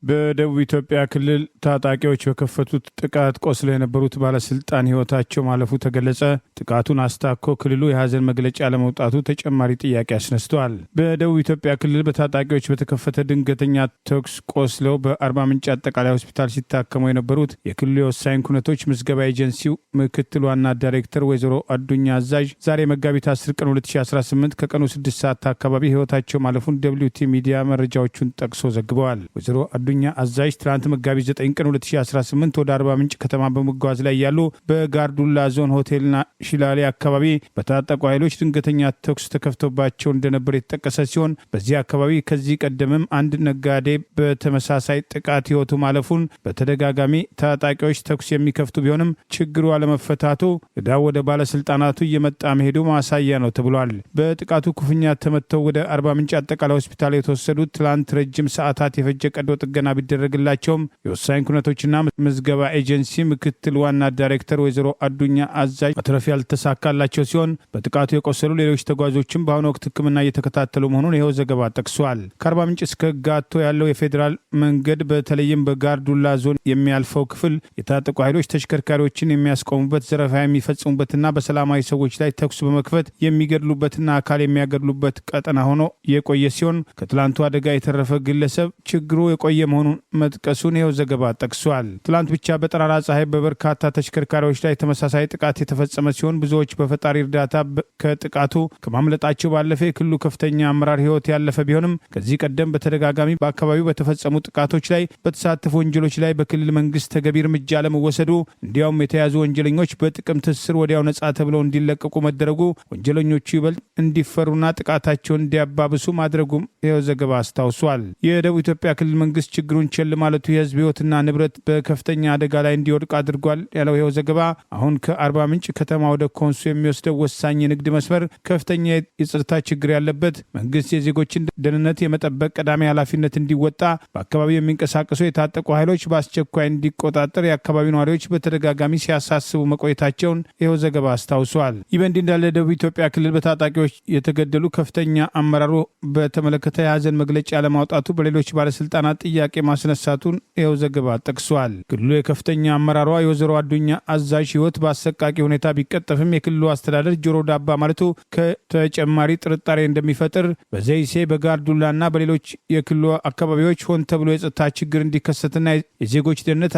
በደቡብ ኢትዮጵያ ክልል ታጣቂዎች በከፈቱት ጥቃት ቆስለው የነበሩት ባለስልጣን ሕይወታቸው ማለፉ ተገለጸ። ጥቃቱን አስታኮ ክልሉ የሐዘን መግለጫ ለመውጣቱ ተጨማሪ ጥያቄ አስነስተዋል። በደቡብ ኢትዮጵያ ክልል በታጣቂዎች በተከፈተ ድንገተኛ ተኩስ ቆስለው በአርባ ምንጭ አጠቃላይ ሆስፒታል ሲታከሙ የነበሩት የክልሉ የወሳኝ ኩነቶች ምዝገባ ኤጀንሲው ምክትል ዋና ዳይሬክተር ወይዘሮ አዱኛ አዛዥ ዛሬ መጋቢት 10 ቀን 2018 ከቀኑ 6 ሰዓት አካባቢ ሕይወታቸው ማለፉን ደብሊውቲ ሚዲያ መረጃዎቹን ጠቅሶ ዘግበዋል። ወይዘሮ አዱኛ አዛዥ ትናንት መጋቢት 9 ቀን 2018 ወደ አርባ ምንጭ ከተማ በመጓዝ ላይ ያሉ በጋርዱላ ዞን ሆቴልና ሽላሌ አካባቢ በታጠቁ ኃይሎች ድንገተኛ ተኩስ ተከፍቶባቸው እንደነበር የተጠቀሰ ሲሆን በዚህ አካባቢ ከዚህ ቀደምም አንድ ነጋዴ በተመሳሳይ ጥቃት ሕይወቱ ማለፉን በተደጋጋሚ ታጣቂዎች ተኩስ የሚከፍቱ ቢሆንም ችግሩ አለመፈታቱ ዕዳው ወደ ባለስልጣናቱ እየመጣ መሄዱ ማሳያ ነው ተብሏል። በጥቃቱ ክፉኛ ተመተው ወደ አርባ ምንጭ አጠቃላይ ሆስፒታል የተወሰዱት ትላንት ረጅም ሰዓታት የፈጀ ቀዶ ጥገና ቢደረግላቸውም የወሳኝ ኩነቶችና ምዝገባ ኤጀንሲ ምክትል ዋና ዳይሬክተር ወይዘሮ አዱኛ አዛዥ መትረፍ ያልተሳካላቸው ሲሆን በጥቃቱ የቆሰሉ ሌሎች ተጓዦችም በአሁኑ ወቅት ሕክምና እየተከታተሉ መሆኑን ይኸው ዘገባ ጠቅሷል። ከአርባ ምንጭ እስከ ጋቶ ያለው የፌዴራል መንገድ በተለይም በጋርዱላ ዞን የሚያልፈው ክፍል የታጠቁ ኃይሎች ተሽከርካሪዎችን የሚያስቆሙበት፣ ዘረፋ የሚፈጽሙበትና በሰላማዊ ሰዎች ላይ ተኩስ በመክፈት የሚገድሉበትና አካል የሚያገድሉበት ቀጠና ሆኖ የቆየ ሲሆን ከትላንቱ አደጋ የተረፈ ግለሰብ ችግሩ የቆየ መሆኑን መጥቀሱን ይኸው ዘገባ ጠቅሷል። ትላንት ብቻ በጠራራ ፀሐይ በበርካታ ተሽከርካሪዎች ላይ ተመሳሳይ ጥቃት የተፈጸመ ሲሆን ብዙዎች በፈጣሪ እርዳታ ከጥቃቱ ከማምለጣቸው ባለፈ የክልሉ ከፍተኛ አመራር ሕይወት ያለፈ ቢሆንም ከዚህ ቀደም በተደጋጋሚ በአካባቢው በተፈጸሙ ጥቃቶች ላይ በተሳተፉ ወንጀሎች ላይ በክልል መንግስት ተገቢ እርምጃ ለመወሰዱ እንዲያውም የተያዙ ወንጀለኞች በጥቅምት እስር ወዲያው ነጻ ተብለው እንዲለቀቁ መደረጉ ወንጀለኞቹ ይበልጥ እንዲፈሩና ጥቃታቸውን እንዲያባብሱ ማድረጉም ይኸው ዘገባ አስታውሷል። የደቡብ ኢትዮጵያ ክልል መንግስት ችግሩን ቸል ማለቱ የህዝብ ሕይወትና ንብረት በከፍተኛ አደጋ ላይ እንዲወድቅ አድርጓል ያለው ይኸው ዘገባ አሁን ከአርባ ምንጭ ከተማ ወደ ኮንሶ የሚወስደው ወሳኝ የንግድ መስመር ከፍተኛ የጸጥታ ችግር ያለበት፣ መንግስት የዜጎችን ደህንነት የመጠበቅ ቀዳሚ ኃላፊነት እንዲወጣ በአካባቢው የሚንቀሳቀሱ የታጠቁ ኃይሎች በአስቸኳይ እንዲቆጣጠር የአካባቢው ነዋሪዎች በተደጋጋሚ ሲያሳስቡ መቆየታቸውን ይኸው ዘገባ አስታውሷል። ይህ በእንዲህ እንዳለ ደቡብ ኢትዮጵያ ክልል በታጣቂዎች የተገደሉ ከፍተኛ አመራሩ በተመለከተ የሀዘን መግለጫ ለማውጣቱ በሌሎች ባለስልጣናት ጥያቄ ማስነሳቱን ይኸው ዘገባ ጠቅሷል። ክልሉ የከፍተኛ አመራሯ የወይዘሮ አዱኛ አዛዥ ህይወት በአሰቃቂ ሁኔታ ቢቀጠፍም የክልሉ አስተዳደር ጆሮ ዳባ ማለቱ ከተጨማሪ ጥርጣሬ እንደሚፈጥር በዘይሴ በጋርዱላና በሌሎች የክልሉ አካባቢዎች ሆን ተብሎ የጸጥታ ችግር እንዲከሰትና የዜጎች ደህንነት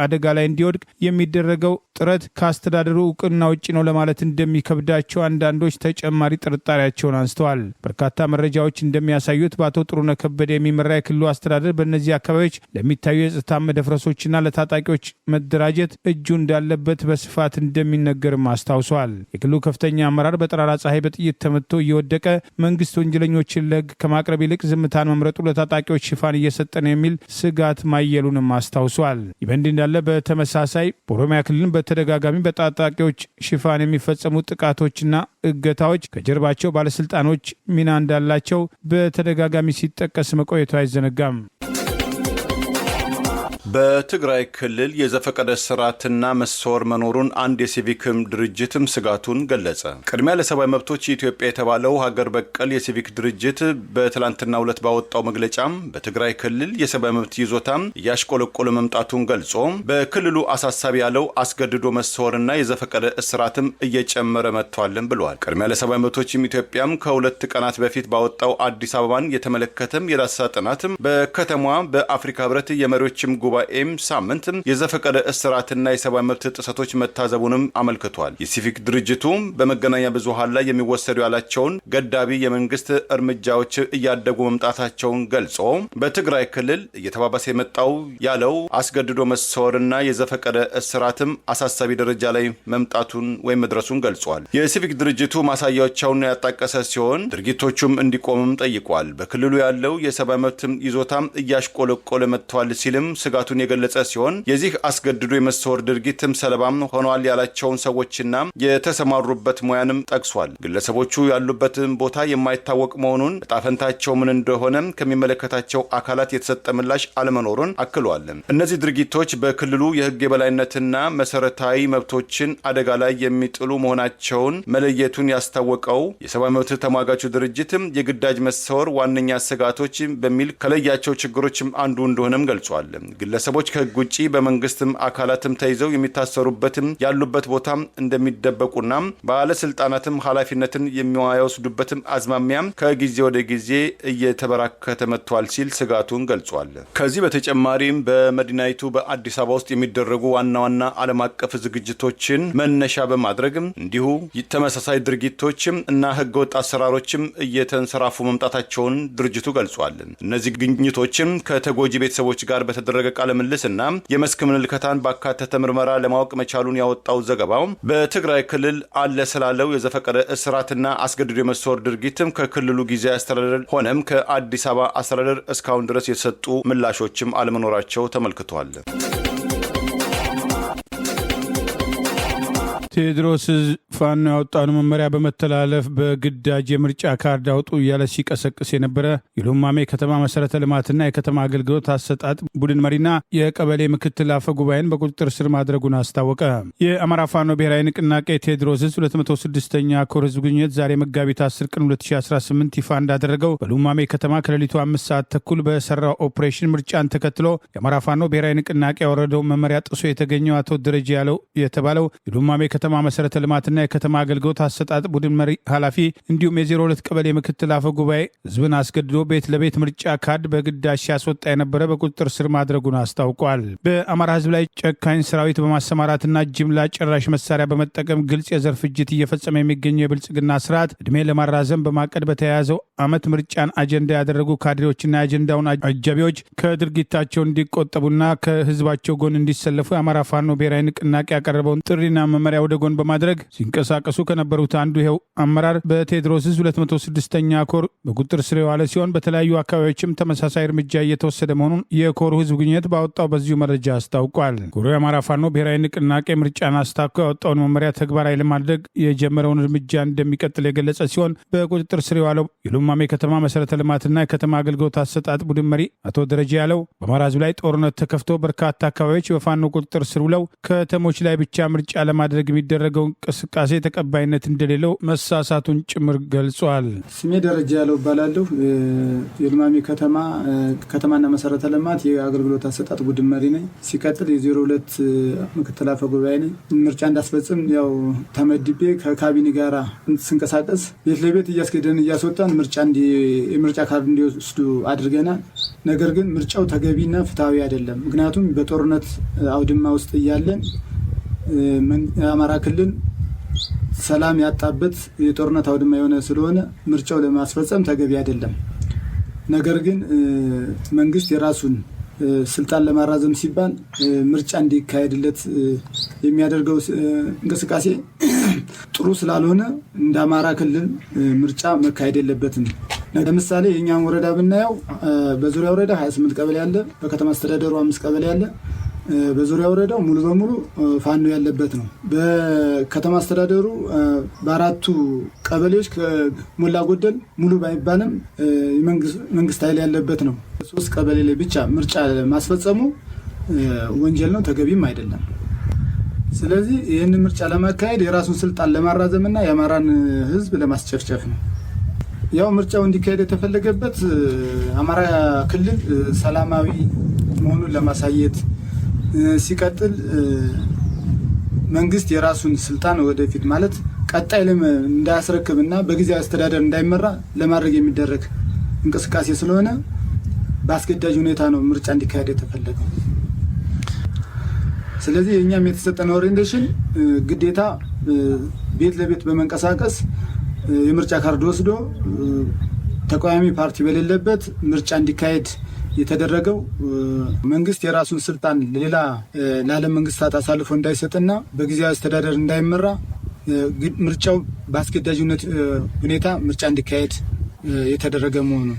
አደጋ ላይ እንዲወድቅ የሚደረገው ጥረት ከአስተዳደሩ እውቅና ውጭ ነው ለማለት እንደሚከብዳቸው አንዳንዶች ተጨማሪ ጥርጣሬያቸውን አንስተዋል። በርካታ መረጃዎች እንደሚያሳዩት በአቶ ጥሩነህ ከበደ የሚመራ የክልሉ አስተዳደር በእነዚህ አካባቢዎች ለሚታዩ የጸጥታ መደፍረሶችና ለታጣቂዎች መደራጀት እጁ እንዳለበት በስፋት እንደሚነገርም አስታውሰዋል። የክልሉ ከፍተኛ አመራር በጠራራ ፀሐይ በጥይት ተመቶ እየወደቀ መንግስት ወንጀለኞችን ለህግ ከማቅረብ ይልቅ ዝምታን መምረጡ ለታጣቂዎች ሽፋን እየሰጠ ነው የሚል ስጋት ማየሉንም አስታውሷል። ይህ በእንዲህ እንዳለ በተመሳሳይ በኦሮሚያ ክልል በተደጋጋሚ በታጣቂዎች ሽፋን የሚፈጸሙ ጥቃቶችና እገታዎች ከጀርባቸው ባለስልጣኖች ሚና እንዳላቸው በተደጋጋሚ ሲጠቀስ መቆየቱ አይዘነጋም። በትግራይ ክልል የዘፈቀደ ስርዓትና መሰወር መኖሩን አንድ የሲቪክ ድርጅትም ስጋቱን ገለጸ። ቅድሚያ ለሰብአዊ መብቶች ኢትዮጵያ የተባለው ሀገር በቀል የሲቪክ ድርጅት በትላንትናው ዕለት ባወጣው መግለጫም በትግራይ ክልል የሰብአዊ መብት ይዞታም እያሽቆለቆለ መምጣቱን ገልጾ በክልሉ አሳሳቢ ያለው አስገድዶ መሰወርና የዘፈቀደ እስራትም እየጨመረ መጥቷልን ብለዋል። ቅድሚያ ለሰብአዊ መብቶችም ኢትዮጵያም ከሁለት ቀናት በፊት ባወጣው አዲስ አበባን የተመለከተም የዳሰሳ ጥናትም በከተማዋ በአፍሪካ ህብረት የመሪዎችም ጉባኤ ሳምንት የዘፈቀደ እስራትና የሰብአዊ መብት ጥሰቶች መታዘቡንም አመልክቷል። የሲቪክ ድርጅቱ በመገናኛ ብዙሃን ላይ የሚወሰዱ ያላቸውን ገዳቢ የመንግስት እርምጃዎች እያደጉ መምጣታቸውን ገልጾ በትግራይ ክልል እየተባባሰ የመጣው ያለው አስገድዶ መሰወርና የዘፈቀደ እስራትም አሳሳቢ ደረጃ ላይ መምጣቱን ወይም መድረሱን ገልጿል። የሲቪክ ድርጅቱ ማሳያዎቻውን ያጣቀሰ ሲሆን ድርጊቶቹም እንዲቆምም ጠይቋል። በክልሉ ያለው የሰብአዊ መብት ይዞታም እያሽቆለቆለ መጥቷል ሲልም ስጋቱ የገለጸ ሲሆን የዚህ አስገድዶ የመሰወር ድርጊትም ሰለባም ሆነዋል ያላቸውን ሰዎችና የተሰማሩበት ሙያንም ጠቅሷል። ግለሰቦቹ ያሉበትን ቦታ የማይታወቅ መሆኑን እጣፈንታቸው ምን እንደሆነ ከሚመለከታቸው አካላት የተሰጠ ምላሽ አለመኖሩን አክሏል። እነዚህ ድርጊቶች በክልሉ የህግ የበላይነትና መሰረታዊ መብቶችን አደጋ ላይ የሚጥሉ መሆናቸውን መለየቱን ያስታወቀው የሰብአዊ መብት ተሟጋቹ ድርጅትም የግዳጅ መሰወር ዋነኛ ስጋቶች በሚል ከለያቸው ችግሮችም አንዱ እንደሆነም ገልጿል። ግለሰቦች ከህግ ውጪ በመንግስትም አካላትም ተይዘው የሚታሰሩበትም ያሉበት ቦታም እንደሚደበቁና ባለስልጣናትም ኃላፊነትን የሚወስዱበትም አዝማሚያም ከጊዜ ወደ ጊዜ እየተበራከተ መጥቷል ሲል ስጋቱን ገልጿል። ከዚህ በተጨማሪም በመዲናይቱ በአዲስ አበባ ውስጥ የሚደረጉ ዋና ዋና ዓለም አቀፍ ዝግጅቶችን መነሻ በማድረግም እንዲሁ ተመሳሳይ ድርጊቶችም እና ህገወጥ አሰራሮችም እየተንሰራፉ መምጣታቸውን ድርጅቱ ገልጿል። እነዚህ ግኝቶችም ከተጎጂ ቤተሰቦች ጋር በተደረገ ቃለ ምልልስና የመስክ ምልከታን ባካተተ ምርመራ ለማወቅ መቻሉን ያወጣው ዘገባው በትግራይ ክልል አለ ስላለው የዘፈቀደ እስራትና አስገድዶ የመሰወር ድርጊትም ከክልሉ ጊዜያዊ አስተዳደር ሆነም ከአዲስ አበባ አስተዳደር እስካሁን ድረስ የተሰጡ ምላሾችም አለመኖራቸው ተመልክቷል። ቴዎድሮስ ፋኖ ያወጣውን መመሪያ በመተላለፍ በግዳጅ የምርጫ ካርድ አውጡ እያለ ሲቀሰቅስ የነበረ የሉማሜ ከተማ መሰረተ ልማትና የከተማ አገልግሎት አሰጣጥ ቡድን መሪና የቀበሌ ምክትል አፈ ጉባኤን በቁጥጥር ስር ማድረጉን አስታወቀ። የአማራ ፋኖ ብሔራዊ ንቅናቄ ቴዎድሮስ 206ኛ ኮር ህዝብ ግንኙነት ዛሬ መጋቢት 10 ቀን 2018 ይፋ እንዳደረገው በሉማሜ ከተማ ከሌሊቱ 5 ሰዓት ተኩል በሰራው ኦፕሬሽን ምርጫን ተከትሎ የአማራ ፋኖ ብሔራዊ ንቅናቄ ያወረደውን መመሪያ ጥሶ የተገኘው አቶ ደረጃ ያለው የተባለው የሉማሜ ከተማ መሰረተ ልማትና የከተማ አገልግሎት አሰጣጥ ቡድን መሪ ኃላፊ እንዲሁም የ02 ቀበሌ ምክትል አፈ ጉባኤ ህዝብን አስገድዶ ቤት ለቤት ምርጫ ካርድ በግዳጅ ሲያስወጣ የነበረ በቁጥጥር ስር ማድረጉን አስታውቋል። በአማራ ህዝብ ላይ ጨካኝ ሰራዊት በማሰማራትና ጅምላ ጨራሽ መሳሪያ በመጠቀም ግልጽ የዘር ፍጅት እየፈጸመ የሚገኘው የብልጽግና ስርዓት እድሜ ለማራዘም በማቀድ በተያያዘው ዓመት ምርጫን አጀንዳ ያደረጉ ካድሬዎችና የአጀንዳውን አጃቢዎች ከድርጊታቸው እንዲቆጠቡና ከህዝባቸው ጎን እንዲሰለፉ የአማራ ፋኖ ብሔራዊ ንቅናቄ ያቀረበውን ጥሪና መመሪያ ወደ ጎን በማድረግ ሲንቀሳቀሱ ከነበሩት አንዱ ይኸው አመራር በቴዎድሮስ 206ኛ ኮር በቁጥጥር ስር የዋለ ሲሆን በተለያዩ አካባቢዎችም ተመሳሳይ እርምጃ እየተወሰደ መሆኑን የኮሩ ህዝብ ግንኙነት ባወጣው በዚሁ መረጃ አስታውቋል። ኮሩ የአማራ ፋኖ ብሔራዊ ንቅናቄ ምርጫን አስታኮ ያወጣውን መመሪያ ተግባራዊ ለማድረግ የጀመረውን እርምጃ እንደሚቀጥል የገለጸ ሲሆን በቁጥጥር ስር የዋለው የሉማሜ ከተማ መሰረተ ልማትና የከተማ አገልግሎት አሰጣጥ ቡድን መሪ አቶ ደረጃ ያለው በአማራ ህዝብ ላይ ጦርነት ተከፍቶ በርካታ አካባቢዎች በፋኖ ቁጥጥር ስር ውለው ከተሞች ላይ ብቻ ምርጫ ለማድረግ የሚደረገው እንቅስቃሴ ተቀባይነት እንደሌለው መሳሳቱን ጭምር ገልጿል። ስሜ ደረጃ ያለው እባላለሁ። የሉማሜ ከተማና መሰረተ ልማት የአገልግሎት አሰጣጥ ቡድን መሪ ነኝ። ሲቀጥል የ02 ምክትል አፈ ጉባኤ ነኝ። ምርጫ እንዳስፈጽም ያው ተመድቤ ከካቢኔ ጋር ስንቀሳቀስ ቤት ለቤት እያስገደን እያስወጣን የምርጫ ካርድ እንዲወስዱ አድርገናል። ነገር ግን ምርጫው ተገቢና ፍትሐዊ አይደለም። ምክንያቱም በጦርነት አውድማ ውስጥ እያለን የአማራ ክልል ሰላም ያጣበት የጦርነት አውድማ የሆነ ስለሆነ ምርጫው ለማስፈጸም ተገቢ አይደለም። ነገር ግን መንግስት የራሱን ስልጣን ለማራዘም ሲባል ምርጫ እንዲካሄድለት የሚያደርገው እንቅስቃሴ ጥሩ ስላልሆነ እንደ አማራ ክልል ምርጫ መካሄድ የለበትም። ለምሳሌ የኛን ወረዳ ብናየው በዙሪያ ወረዳ 28 ቀበሌ አለ፣ በከተማ አስተዳደሩ 5 ቀበሌ አለ። በዙሪያ ወረዳው ሙሉ በሙሉ ፋኖ ያለበት ነው። በከተማ አስተዳደሩ በአራቱ ቀበሌዎች ከሞላ ጎደል ሙሉ ባይባልም መንግስት ኃይል ያለበት ነው። 3 ቀበሌ ላይ ብቻ ምርጫ ማስፈጸሙ ወንጀል ነው፣ ተገቢም አይደለም። ስለዚህ ይህን ምርጫ ለማካሄድ የራሱን ስልጣን ለማራዘምና የአማራን ህዝብ ለማስጨፍጨፍ ነው። ያው ምርጫው እንዲካሄድ የተፈለገበት አማራ ክልል ሰላማዊ መሆኑን ለማሳየት ሲቀጥል መንግስት የራሱን ስልጣን ወደፊት ማለት ቀጣይ እንዳያስረክብና በጊዜያዊ አስተዳደር እንዳይመራ ለማድረግ የሚደረግ እንቅስቃሴ ስለሆነ በአስገዳጅ ሁኔታ ነው ምርጫ እንዲካሄድ የተፈለገው። ስለዚህ የኛም የተሰጠን ኦሪየንቴሽን ግዴታ ቤት ለቤት በመንቀሳቀስ የምርጫ ካርድ ወስዶ ተቃዋሚ ፓርቲ በሌለበት ምርጫ እንዲካሄድ የተደረገው መንግስት የራሱን ስልጣን ለዓለም መንግስታት አሳልፎ እንዳይሰጥና በጊዜያዊ አስተዳደር እንዳይመራ ምርጫው በአስገዳጅ ሁኔታ ምርጫ እንዲካሄድ የተደረገ መሆኑ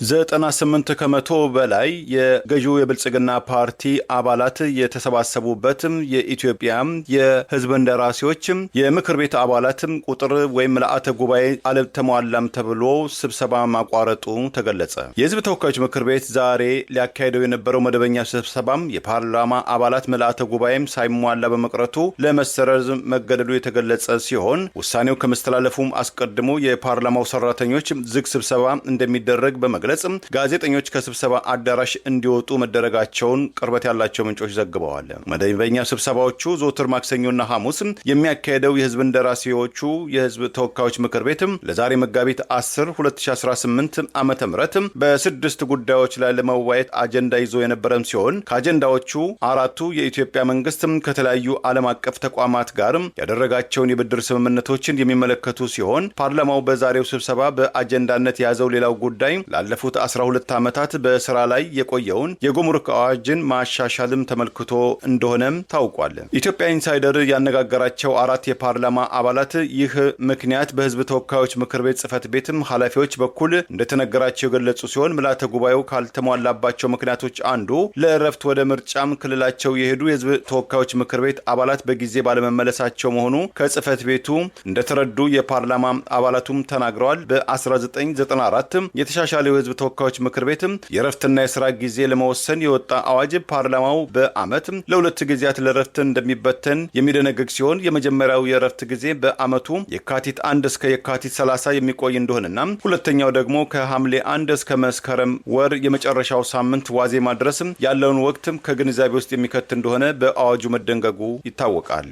98 ከመቶ በላይ የገዢው የብልጽግና ፓርቲ አባላት የተሰባሰቡበት የኢትዮጵያ የህዝብ እንደራሴዎች የምክር ቤት አባላት ቁጥር ወይም ምልአተ ጉባኤ አልተሟላም ተብሎ ስብሰባ ማቋረጡ ተገለጸ። የህዝብ ተወካዮች ምክር ቤት ዛሬ ሊያካሄደው የነበረው መደበኛ ስብሰባም የፓርላማ አባላት ምልአተ ጉባኤም ሳይሟላ በመቅረቱ ለመሰረዝ መገደዱ የተገለጸ ሲሆን ውሳኔው ከመስተላለፉም አስቀድሞ የፓርላማው ሰራተኞች ዝግ ስብሰባ እንደሚደረግ በመግለጽ ጋዜጠኞች ከስብሰባ አዳራሽ እንዲወጡ መደረጋቸውን ቅርበት ያላቸው ምንጮች ዘግበዋል። መደበኛ ስብሰባዎቹ ዘወትር ማክሰኞና ሐሙስ የሚያካሄደው የህዝብ እንደራሴዎቹ የህዝብ ተወካዮች ምክር ቤት ለዛሬ መጋቢት 10 2018 ዓመተ ምህረት በ6 ጉዳዮች ላይ ለመወያየት አጀንዳ ይዞ የነበረም ሲሆን ከአጀንዳዎቹ 4ቱ የኢትዮጵያ መንግስት ከተለያዩ ዓለም አቀፍ ተቋማት ጋር ያደረጋቸውን የብድር ስምምነቶችን የሚመለከቱ ሲሆን ፓርላማው በዛሬው ስብሰባ በአጀንዳነት የያዘው ሌላው ጉዳይ ላለፉት 12 ዓመታት በስራ ላይ የቆየውን የጉምሩክ አዋጅን ማሻሻልም ተመልክቶ እንደሆነም ታውቋል። ኢትዮጵያ ኢንሳይደር ያነጋገራቸው 4 የፓርላማ አባላት ይህ ምክንያት በህዝብ ተወካዮች ምክር ቤት ጽህፈት ቤትም ኃላፊዎች በኩል እንደተነገራቸው የገለጹ ሲሆን ምልአተ ጉባኤው ካልተሟላባቸው ምክንያቶች አንዱ ለእረፍት ወደ ምርጫም ክልላቸው የሄዱ የህዝብ ተወካዮች ምክር ቤት አባላት በጊዜ ባለመመለሳቸው መሆኑ ከጽህፈት ቤቱ እንደተረዱ የፓርላማ አባላቱም ተናግረዋል። በ1994 የተሻሻለው የህዝብ የህዝብ ተወካዮች ምክር ቤት የእረፍትና የስራ ጊዜ ለመወሰን የወጣ አዋጅ ፓርላማው በአመት ለሁለት ጊዜያት ለእረፍት እንደሚበተን የሚደነግግ ሲሆን የመጀመሪያው የእረፍት ጊዜ በአመቱ የካቲት 1 እስከ የካቲት 30 የሚቆይ እንደሆነና ሁለተኛው ደግሞ ከሐምሌ 1 እስከ መስከረም ወር የመጨረሻው ሳምንት ዋዜማ ድረስ ያለውን ወቅት ከግንዛቤ ውስጥ የሚከት እንደሆነ በአዋጁ መደንገጉ ይታወቃል።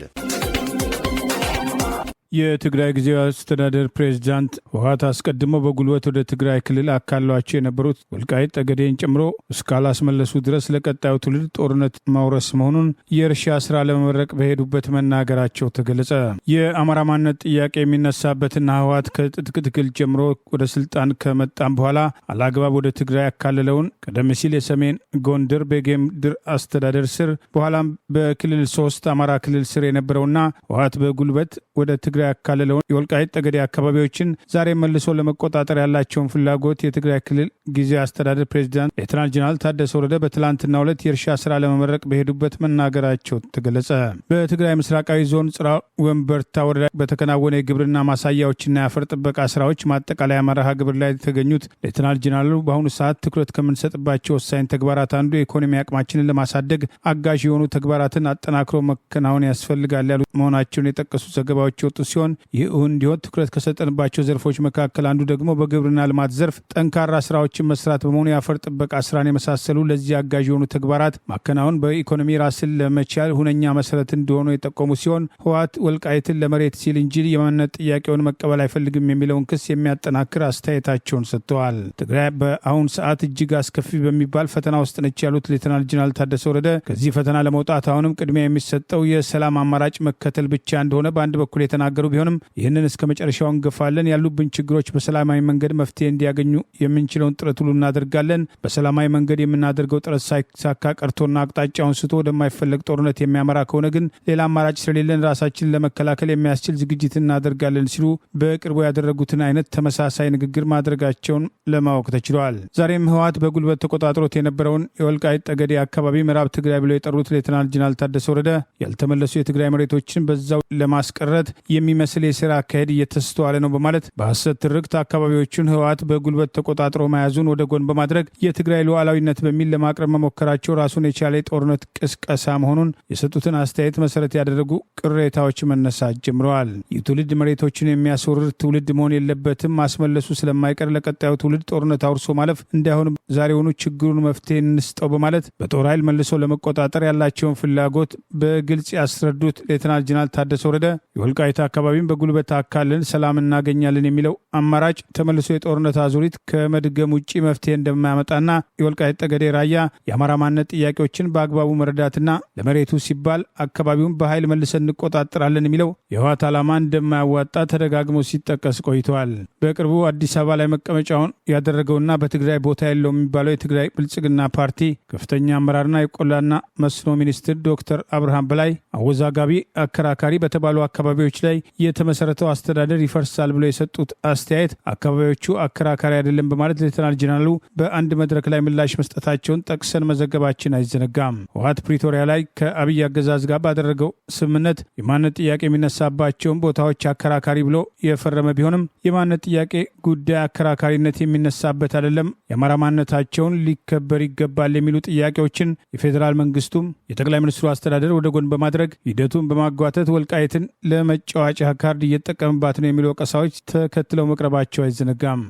የትግራይ ጊዜያዊ አስተዳደር ፕሬዝዳንት ህወሓት አስቀድመው በጉልበት ወደ ትግራይ ክልል አካሏቸው የነበሩት ወልቃይት ጠገዴን ጨምሮ እስካላስመለሱ ድረስ ለቀጣዩ ትውልድ ጦርነት ማውረስ መሆኑን የእርሻ ስራ ለመመረቅ በሄዱበት መናገራቸው ተገለጸ። የአማራ ማንነት ጥያቄ የሚነሳበትና ህወሓት ከትጥቅ ትግል ጀምሮ ወደ ስልጣን ከመጣም በኋላ አላግባብ ወደ ትግራይ ያካለለውን ቀደም ሲል የሰሜን ጎንደር በጌምድር አስተዳደር ስር በኋላም በክልል 3 አማራ ክልል ስር የነበረውና ህወሓት በጉልበት ወደ ትግራይ ያካለለውን የወልቃይት ጠገዴ አካባቢዎችን ዛሬ መልሶ ለመቆጣጠር ያላቸውን ፍላጎት የትግራይ ክልል ጊዜያዊ አስተዳደር ፕሬዝዳንት ሌተናል ጄኔራል ታደሰ ወረደ በትላንትናው ዕለት የእርሻ ስራ ለመመረቅ በሄዱበት መናገራቸው ተገለጸ። በትግራይ ምስራቃዊ ዞን ጽራ ወንበርታ ወረዳ በተከናወነ የግብርና ማሳያዎችና የአፈር ጥበቃ ስራዎች ማጠቃለያ መርሃ ግብር ላይ የተገኙት ሌተናል ጄኔራሉ በአሁኑ ሰዓት ትኩረት ከምንሰጥባቸው ወሳኝ ተግባራት አንዱ የኢኮኖሚ አቅማችንን ለማሳደግ አጋዥ የሆኑ ተግባራትን አጠናክሮ መከናወን ያስፈልጋል ያሉ መሆናቸውን የጠቀሱ ዘገባዎች የወጡ ሲሆን ይህ እንዲሆን ትኩረት ከሰጠንባቸው ዘርፎች መካከል አንዱ ደግሞ በግብርና ልማት ዘርፍ ጠንካራ ስራዎችን መስራት በመሆኑ የአፈር ጥበቃ ስራን የመሳሰሉ ለዚህ አጋዥ የሆኑ ተግባራት ማከናወን በኢኮኖሚ ራስን ለመቻል ሁነኛ መሰረት እንደሆኑ የጠቆሙ ሲሆን ህወሓት ወልቃይትን ለመሬት ሲል እንጂ የማንነት ጥያቄውን መቀበል አይፈልግም የሚለውን ክስ የሚያጠናክር አስተያየታቸውን ሰጥተዋል። ትግራይ በአሁን ሰዓት እጅግ አስከፊ በሚባል ፈተና ውስጥ ነች ያሉት ሌተናል ጄኔራል ታደሰ ወረደ ከዚህ ፈተና ለመውጣት አሁንም ቅድሚያ የሚሰጠው የሰላም አማራጭ መከተል ብቻ እንደሆነ በአንድ በኩል የተናገሩ ቢሆንም ይህንን እስከ መጨረሻው እንገፋለን፣ ያሉብን ችግሮች በሰላማዊ መንገድ መፍትሄ እንዲያገኙ የምንችለውን ጥረት ሁሉ እናደርጋለን። በሰላማዊ መንገድ የምናደርገው ጥረት ሳይሳካ ቀርቶና አቅጣጫውን ስቶ ወደማይፈለግ ጦርነት የሚያመራ ከሆነ ግን ሌላ አማራጭ ስለሌለን ራሳችንን ለመከላከል የሚያስችል ዝግጅት እናደርጋለን ሲሉ በቅርቡ ያደረጉትን አይነት ተመሳሳይ ንግግር ማድረጋቸውን ለማወቅ ተችሏል። ዛሬም ህወሓት በጉልበት ተቆጣጥሮት የነበረውን የወልቃይት ጠገዴ አካባቢ ምዕራብ ትግራይ ብለው የጠሩት ሌተናል ጄኔራል ታደሰ ወረደ ያልተመለሱ የትግራይ መሬቶችን በዛው ለማስቀረት የሚመስል የስራ አካሄድ እየተስተዋለ ነው በማለት በሐሰት ትርክት አካባቢዎቹን ህወሓት በጉልበት ተቆጣጥሮ መያዙን ወደ ጎን በማድረግ የትግራይ ሉዓላዊነት በሚል ለማቅረብ መሞከራቸው ራሱን የቻለ የጦርነት ቅስቀሳ መሆኑን የሰጡትን አስተያየት መሰረት ያደረጉ ቅሬታዎች መነሳት ጀምረዋል። ይህ ትውልድ መሬቶችን የሚያስወርር ትውልድ መሆን የለበትም፣ ማስመለሱ ስለማይቀር ለቀጣዩ ትውልድ ጦርነት አውርሶ ማለፍ እንዳይሆን ዛሬውኑ ችግሩን መፍትሄ እንስጠው በማለት በጦር ኃይል መልሶ ለመቆጣጠር ያላቸውን ፍላጎት በግልጽ ያስረዱት ሌተናል ጄኔራል ታደሰ ወረደ የወልቃይት አካባቢን በጉልበት አካልን ሰላም እናገኛለን የሚለው አማራጭ ተመልሶ የጦርነት አዙሪት ከመድገም ውጭ መፍትሄ እንደማያመጣና የወልቃይት ጠገዴ ራያ የአማራ ማንነት ጥያቄዎችን በአግባቡ መረዳትና ለመሬቱ ሲባል አካባቢውን በኃይል መልሰን እንቆጣጠራለን የሚለው የህወሓት ዓላማ እንደማያዋጣ ተደጋግሞ ሲጠቀስ ቆይተዋል። በቅርቡ አዲስ አበባ ላይ መቀመጫውን ያደረገውና በትግራይ ቦታ የለው የሚባለው የትግራይ ብልጽግና ፓርቲ ከፍተኛ አመራርና የቆላና መስኖ ሚኒስትር ዶክተር አብርሃም በላይ አወዛጋቢ አከራካሪ በተባሉ አካባቢዎች ላይ የተመሰረተው አስተዳደር ይፈርሳል ብለው የሰጡት አስተያየት አካባቢዎቹ አከራካሪ አይደለም በማለት ሌተናል ጄኔራሉ በአንድ መድረክ ላይ ምላሽ መስጠታቸውን ጠቅሰን መዘገባችን አይዘነጋም። ህወሓት ፕሪቶሪያ ላይ ከአብይ አገዛዝ ጋር ባደረገው ስምምነት የማንነት ጥያቄ የሚነሳባቸውን ቦታዎች አከራካሪ ብሎ የፈረመ ቢሆንም የማንነት ጥያቄ ጉዳይ አከራካሪነት የሚነሳበት አይደለም፣ የአማራ ማንነታቸውን ሊከበር ይገባል የሚሉ ጥያቄዎችን የፌዴራል መንግስቱም የጠቅላይ ሚኒስትሩ አስተዳደር ወደ ጎን በማድረግ ሂደቱን በማጓተት ወልቃይትን ለመጫወቻ ካርድ እየተጠቀምባት ነው የሚሉ ወቀሳዎች ተከትለው መቅረባቸው አይዘነጋም።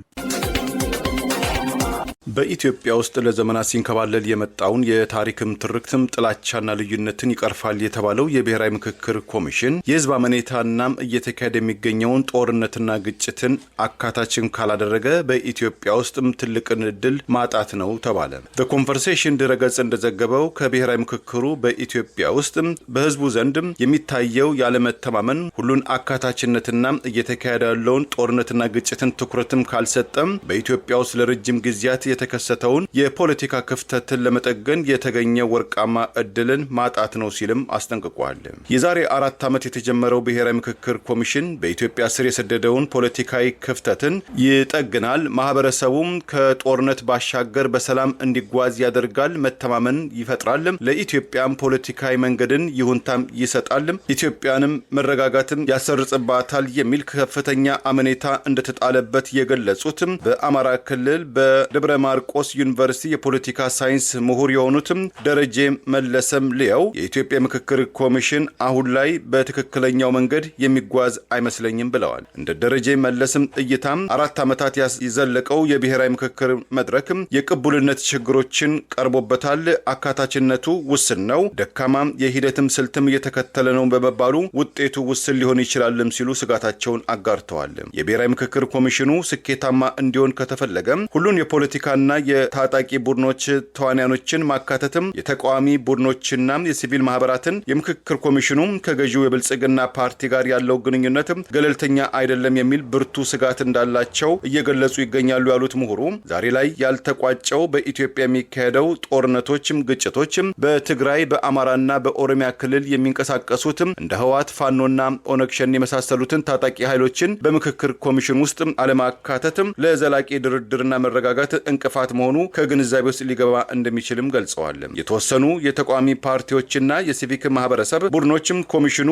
በኢትዮጵያ ውስጥ ለዘመናት ሲንከባለል የመጣውን የታሪክም ትርክትም ጥላቻና ልዩነትን ይቀርፋል የተባለው የብሔራዊ ምክክር ኮሚሽን የህዝብ አመኔታናም እየተካሄደ የሚገኘውን ጦርነትና ግጭትን አካታችን ካላደረገ በኢትዮጵያ ውስጥም ትልቅን እድል ማጣት ነው ተባለ። በኮንቨርሴሽን ድረገጽ እንደዘገበው ከብሔራዊ ምክክሩ በኢትዮጵያ ውስጥ በህዝቡ ዘንድ የሚታየው ያለመተማመን ሁሉን አካታችነትና እየተካሄደ ያለውን ጦርነትና ግጭትን ትኩረትም ካልሰጠም በኢትዮጵያ ውስጥ ለረጅም ጊዜያት የተከሰተውን የፖለቲካ ክፍተትን ለመጠገን የተገኘ ወርቃማ እድልን ማጣት ነው ሲልም አስጠንቅቋል። የዛሬ 4 ዓመት የተጀመረው ብሔራዊ ምክክር ኮሚሽን በኢትዮጵያ ስር የሰደደውን ፖለቲካዊ ክፍተትን ይጠግናል፣ ማህበረሰቡም ከጦርነት ባሻገር በሰላም እንዲጓዝ ያደርጋል፣ መተማመን ይፈጥራል፣ ለኢትዮጵያም ፖለቲካዊ መንገድን ይሁንታም ይሰጣል፣ ኢትዮጵያንም መረጋጋትም ያሰርጽባታል የሚል ከፍተኛ አመኔታ እንደተጣለበት የገለጹትም በአማራ ክልል በደብረ ማርቆስ ዩኒቨርሲቲ የፖለቲካ ሳይንስ ምሁር የሆኑትም ደረጀ መለሰም ሊያው የኢትዮጵያ ምክክር ኮሚሽን አሁን ላይ በትክክለኛው መንገድ የሚጓዝ አይመስለኝም ብለዋል። እንደ ደረጀ መለስም እይታም 4 ዓመታት የዘለቀው የብሔራዊ ምክክር መድረክም የቅቡልነት ችግሮችን ቀርቦበታል፣ አካታችነቱ ውስን ነው፣ ደካማ የሂደትም ስልትም እየተከተለ ነው በመባሉ ውጤቱ ውስን ሊሆን ይችላልም ሲሉ ስጋታቸውን አጋርተዋል። የብሔራዊ ምክክር ኮሚሽኑ ስኬታማ እንዲሆን ከተፈለገ ሁሉን የፖለቲካና የታጣቂ ቡድኖች ተዋናዮችን ማካተትም የተቃዋሚ ቡድኖችና የሲቪል ማህበራትን የምክክር ኮሚሽኑ ከገዢው የብልጽግና ፓርቲ ጋር ያለው ግንኙነት ገለልተኛ አይደለም የሚል ብርቱ ስጋት እንዳላቸው እየገለጹ ይገኛሉ ያሉት ምሁሩ ዛሬ ላይ ያልተቋጨው በኢትዮጵያ የሚካሄደው ጦርነቶችም ግጭቶችም በትግራይ በአማራና በኦሮሚያ ክልል የሚንቀሳቀሱትም እንደ ህወሓት ፋኖና ኦነግ ሸኔ የመሳሰሉትን ታጣቂ ኃይሎችን በምክክር ኮሚሽን ውስጥ አለማካተትም ለዘላቂ ድርድርና መረጋጋት እንቅፋት መሆኑ ከግንዛቤ ውስጥ ሊገባ እንደሚችልም ገልጸዋል። የተወሰኑ የተቃዋሚ ፓርቲዎችና የሲቪክ ማህበረሰብ ቡድኖችም ኮሚሽኑ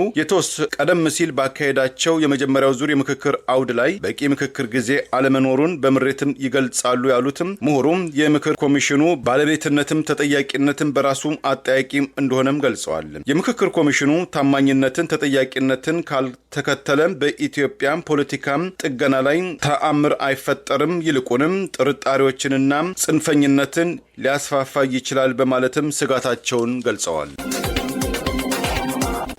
ቀደም ሲል ባካሄዳቸው የመጀመሪያው ዙር የምክክር አውድ ላይ በቂ ምክክር ጊዜ አለመኖሩን በምሬትም ይገልጻሉ ያሉትም ምሁሩም የምክክር ኮሚሽኑ ባለቤትነትም ተጠያቂነትም በራሱ አጠያቂ እንደሆነም ገልጸዋል። የምክክር ኮሚሽኑ ታማኝነትን ተጠያቂነትን ካልተከተለ በኢትዮጵያ ፖለቲካም ጥገና ላይ ተአምር አይፈጠርም፣ ይልቁንም ጥርጣሬዎችንና ጽንፈኝነትን ሊያስፋፋ ይችላል በማለትም ስጋታቸውን ገልጸዋል።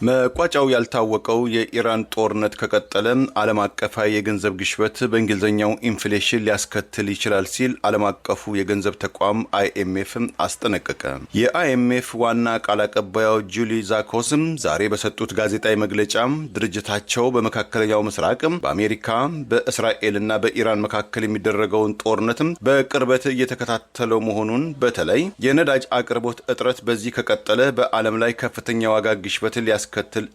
መቋጫው ያልታወቀው የኢራን ጦርነት ከቀጠለ ዓለም አቀፋዊ የገንዘብ ግሽበት በእንግሊዝኛው ኢንፍሌሽን ሊያስከትል ይችላል ሲል ዓለም አቀፉ የገንዘብ ተቋም አይኤምኤፍ አስጠነቀቀ። የአይኤምኤፍ ዋና ቃል አቀባዩ ጁሊ ዛኮስም ዛሬ በሰጡት ጋዜጣዊ መግለጫ ድርጅታቸው በመካከለኛው ምስራቅ በአሜሪካ በእስራኤልና በኢራን መካከል የሚደረገውን ጦርነትም በቅርበት እየተከታተለው መሆኑን፣ በተለይ የነዳጅ አቅርቦት እጥረት በዚህ ከቀጠለ በዓለም ላይ ከፍተኛ ዋጋ ግሽበትን ሊያስከትል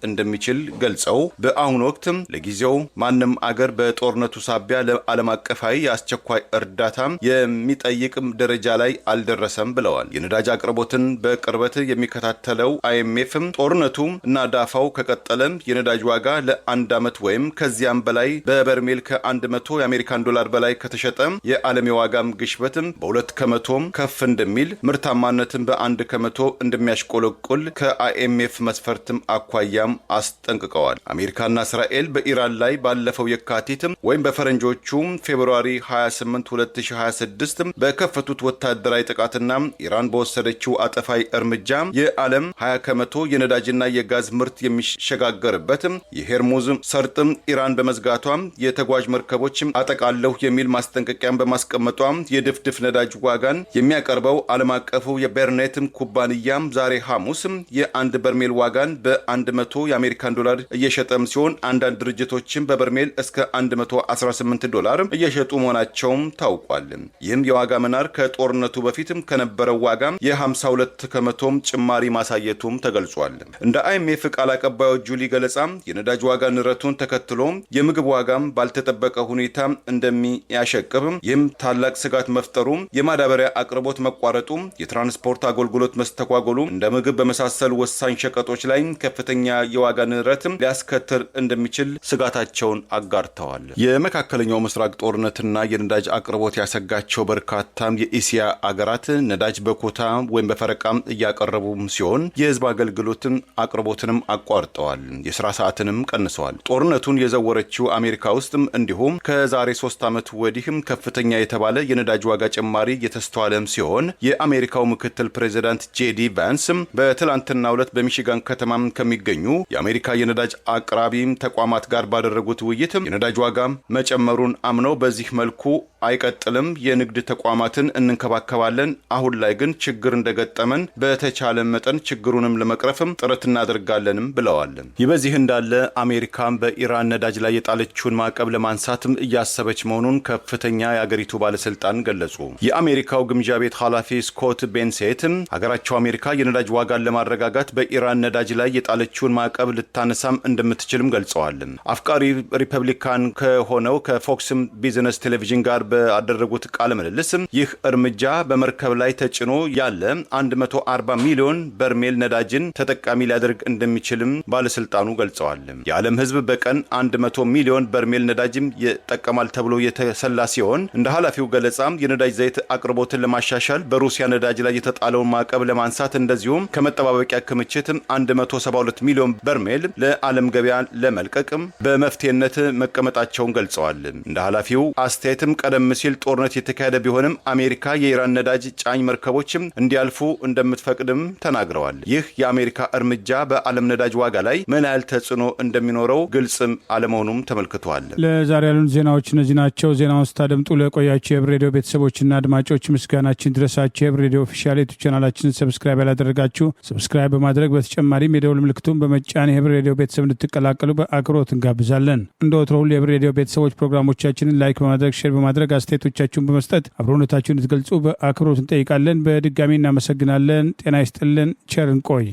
እንደሚችል ገልጸው በአሁኑ ወቅት ለጊዜው ማንም አገር በጦርነቱ ሳቢያ ለዓለም አቀፋዊ የአስቸኳይ እርዳታ የሚጠይቅ ደረጃ ላይ አልደረሰም ብለዋል። የነዳጅ አቅርቦትን በቅርበት የሚከታተለው አይኤምኤፍ ጦርነቱ እና ዳፋው ከቀጠለ የነዳጅ ዋጋ ለአንድ ዓመት ወይም ከዚያም በላይ በበርሜል ከ100 የአሜሪካን ዶላር በላይ ከተሸጠ የዓለም የዋጋም ግሽበት በ2 ከመቶ ከፍ እንደሚል፣ ምርታማነትን በ1 ከመቶ እንደሚያሽቆለቁል ከአይኤምኤፍ መስፈርትም አኳያም አስጠንቅቀዋል። አሜሪካና እስራኤል በኢራን ላይ ባለፈው የካቲት ወይም በፈረንጆቹ ፌብሩዋሪ 28 2026 በከፈቱት ወታደራዊ ጥቃትና ኢራን በወሰደችው አጠፋይ እርምጃ የዓለም 20 ከመቶ የነዳጅና የጋዝ ምርት የሚሸጋገርበት የሄርሙዝ ሰርጥ ኢራን በመዝጋቷ የተጓዥ መርከቦች አጠቃለሁ የሚል ማስጠንቀቂያን በማስቀመጧ የድፍድፍ ነዳጅ ዋጋን የሚያቀርበው ዓለም አቀፉ የቤርኔት ኩባንያ ዛሬ ሐሙስ የአንድ በርሜል ዋጋን በ100 የአሜሪካን ዶላር እየሸጠም ሲሆን አንዳንድ ድርጅቶችን በበርሜል እስከ 118 ዶላር እየሸጡ መሆናቸውም ታውቋል። ይህም የዋጋ መናር ከጦርነቱ በፊትም ከነበረው ዋጋ የ52 ከመቶም ጭማሪ ማሳየቱም ተገልጿል። እንደ አይኤምኤፍ ቃል አቀባዩ ጁሊ ገለጻ የነዳጅ ዋጋ ንረቱን ተከትሎ የምግብ ዋጋም ባልተጠበቀ ሁኔታ እንደሚያሸቅብ፣ ይህም ታላቅ ስጋት መፍጠሩ፣ የማዳበሪያ አቅርቦት መቋረጡ፣ የትራንስፖርት አገልግሎት መስተጓጎሉ እንደ ምግብ በመሳሰሉ ወሳኝ ሸቀጦች ላይ ከፍተኛ የዋጋ ንረት ሊያስከትል እንደሚችል ስጋታቸውን አጋርተዋል። የመካከለኛው ምስራቅ ጦርነትና የነዳጅ አቅርቦት ያሰጋቸው በርካታ የኢሲያ አገራት ነዳጅ በኮታ ወይም በፈረቃም እያቀረቡ ሲሆን የህዝብ አገልግሎትን አቅርቦትንም አቋርጠዋል፣ የስራ ሰዓትንም ቀንሰዋል። ጦርነቱን የዘወረችው አሜሪካ ውስጥም እንዲሁም ከዛሬ 3 ዓመት ወዲህም ከፍተኛ የተባለ የነዳጅ ዋጋ ጭማሪ የተስተዋለም ሲሆን የአሜሪካው ምክትል ፕሬዚዳንት ጄዲ ቫንስ በትላንትናው ዕለት በሚሽጋን ከተማ ከሚገኙ የአሜሪካ የነዳጅ አቅራቢ ተቋማት ጋር ባደረጉት ውይይት የነዳጅ ዋጋ መጨመሩን አምነው በዚህ መልኩ አይቀጥልም። የንግድ ተቋማትን እንንከባከባለን። አሁን ላይ ግን ችግር እንደገጠመን በተቻለ መጠን ችግሩንም ለመቅረፍም ጥረት እናደርጋለንም ብለዋል። ይህ በዚህ እንዳለ አሜሪካን በኢራን ነዳጅ ላይ የጣለችውን ማዕቀብ ለማንሳትም እያሰበች መሆኑን ከፍተኛ የአገሪቱ ባለስልጣን ገለጹ። የአሜሪካው ግምጃ ቤት ኃላፊ ስኮት ቤንሴት ሀገራቸው አሜሪካ የነዳጅ ዋጋን ለማረጋጋት በኢራን ነዳጅ ላይ የጣለችውን ማዕቀብ ልታነሳም እንደምትችልም ገልጸዋል። አፍቃሪ ሪፐብሊካን ከሆነው ከፎክስም ቢዝነስ ቴሌቪዥን ጋር ባደረጉት ቃለ ምልልስ ይህ እርምጃ በመርከብ ላይ ተጭኖ ያለ 140 ሚሊዮን በርሜል ነዳጅን ተጠቃሚ ሊያደርግ እንደሚችልም ባለስልጣኑ ገልጸዋል። የዓለም ሕዝብ በቀን 100 ሚሊዮን በርሜል ነዳጅም ይጠቀማል ተብሎ የተሰላ ሲሆን እንደ ኃላፊው ገለጻ የነዳጅ ዘይት አቅርቦትን ለማሻሻል በሩሲያ ነዳጅ ላይ የተጣለውን ማዕቀብ ለማንሳት እንደዚሁም ከመጠባበቂያ ክምችት 172 ሚሊዮን በርሜል ለዓለም ገበያ ለመልቀቅም በመፍትሄነት መቀመጣቸውን ገልጸዋል። እንደ ኃላፊው አስተያየትም ቀደም ሲል ጦርነት የተካሄደ ቢሆንም አሜሪካ የኢራን ነዳጅ ጫኝ መርከቦችም እንዲያልፉ እንደምትፈቅድም ተናግረዋል። ይህ የአሜሪካ እርምጃ በዓለም ነዳጅ ዋጋ ላይ ምን ያህል ተጽዕኖ እንደሚኖረው ግልጽም አለመሆኑም ተመልክቷል። ለዛሬ ያሉን ዜናዎች እነዚህ ናቸው። ዜናውን ስታደምጡ ለቆያቸው የህብር ሬዲዮ ቤተሰቦችና አድማጮች ምስጋናችን ድረሳቸው። የህብር ሬዲዮ ኦፊሻል ዩቲዩብ ቻናላችንን ሰብስክራይብ ያላደረጋችሁ ሰብስክራይብ በማድረግ በተጨማሪም የደውል ምልክቱን በመጫን የህብር ሬዲዮ ቤተሰብ እንድትቀላቀሉ በአክብሮት እንጋብዛለን። እንደ ወትሮ ሁሉ የህብር ሬዲዮ ቤተሰቦች ፕሮግራሞቻችንን ላይክ በማድረግ ሼር በማድረግ አስተያየቶቻችሁን በመስጠት አብሮነታችሁን እንድትገልጹ በአክብሮት እንጠይቃለን። በድጋሚ እናመሰግናለን። ጤና ይስጥልን። ቸር እንቆይ።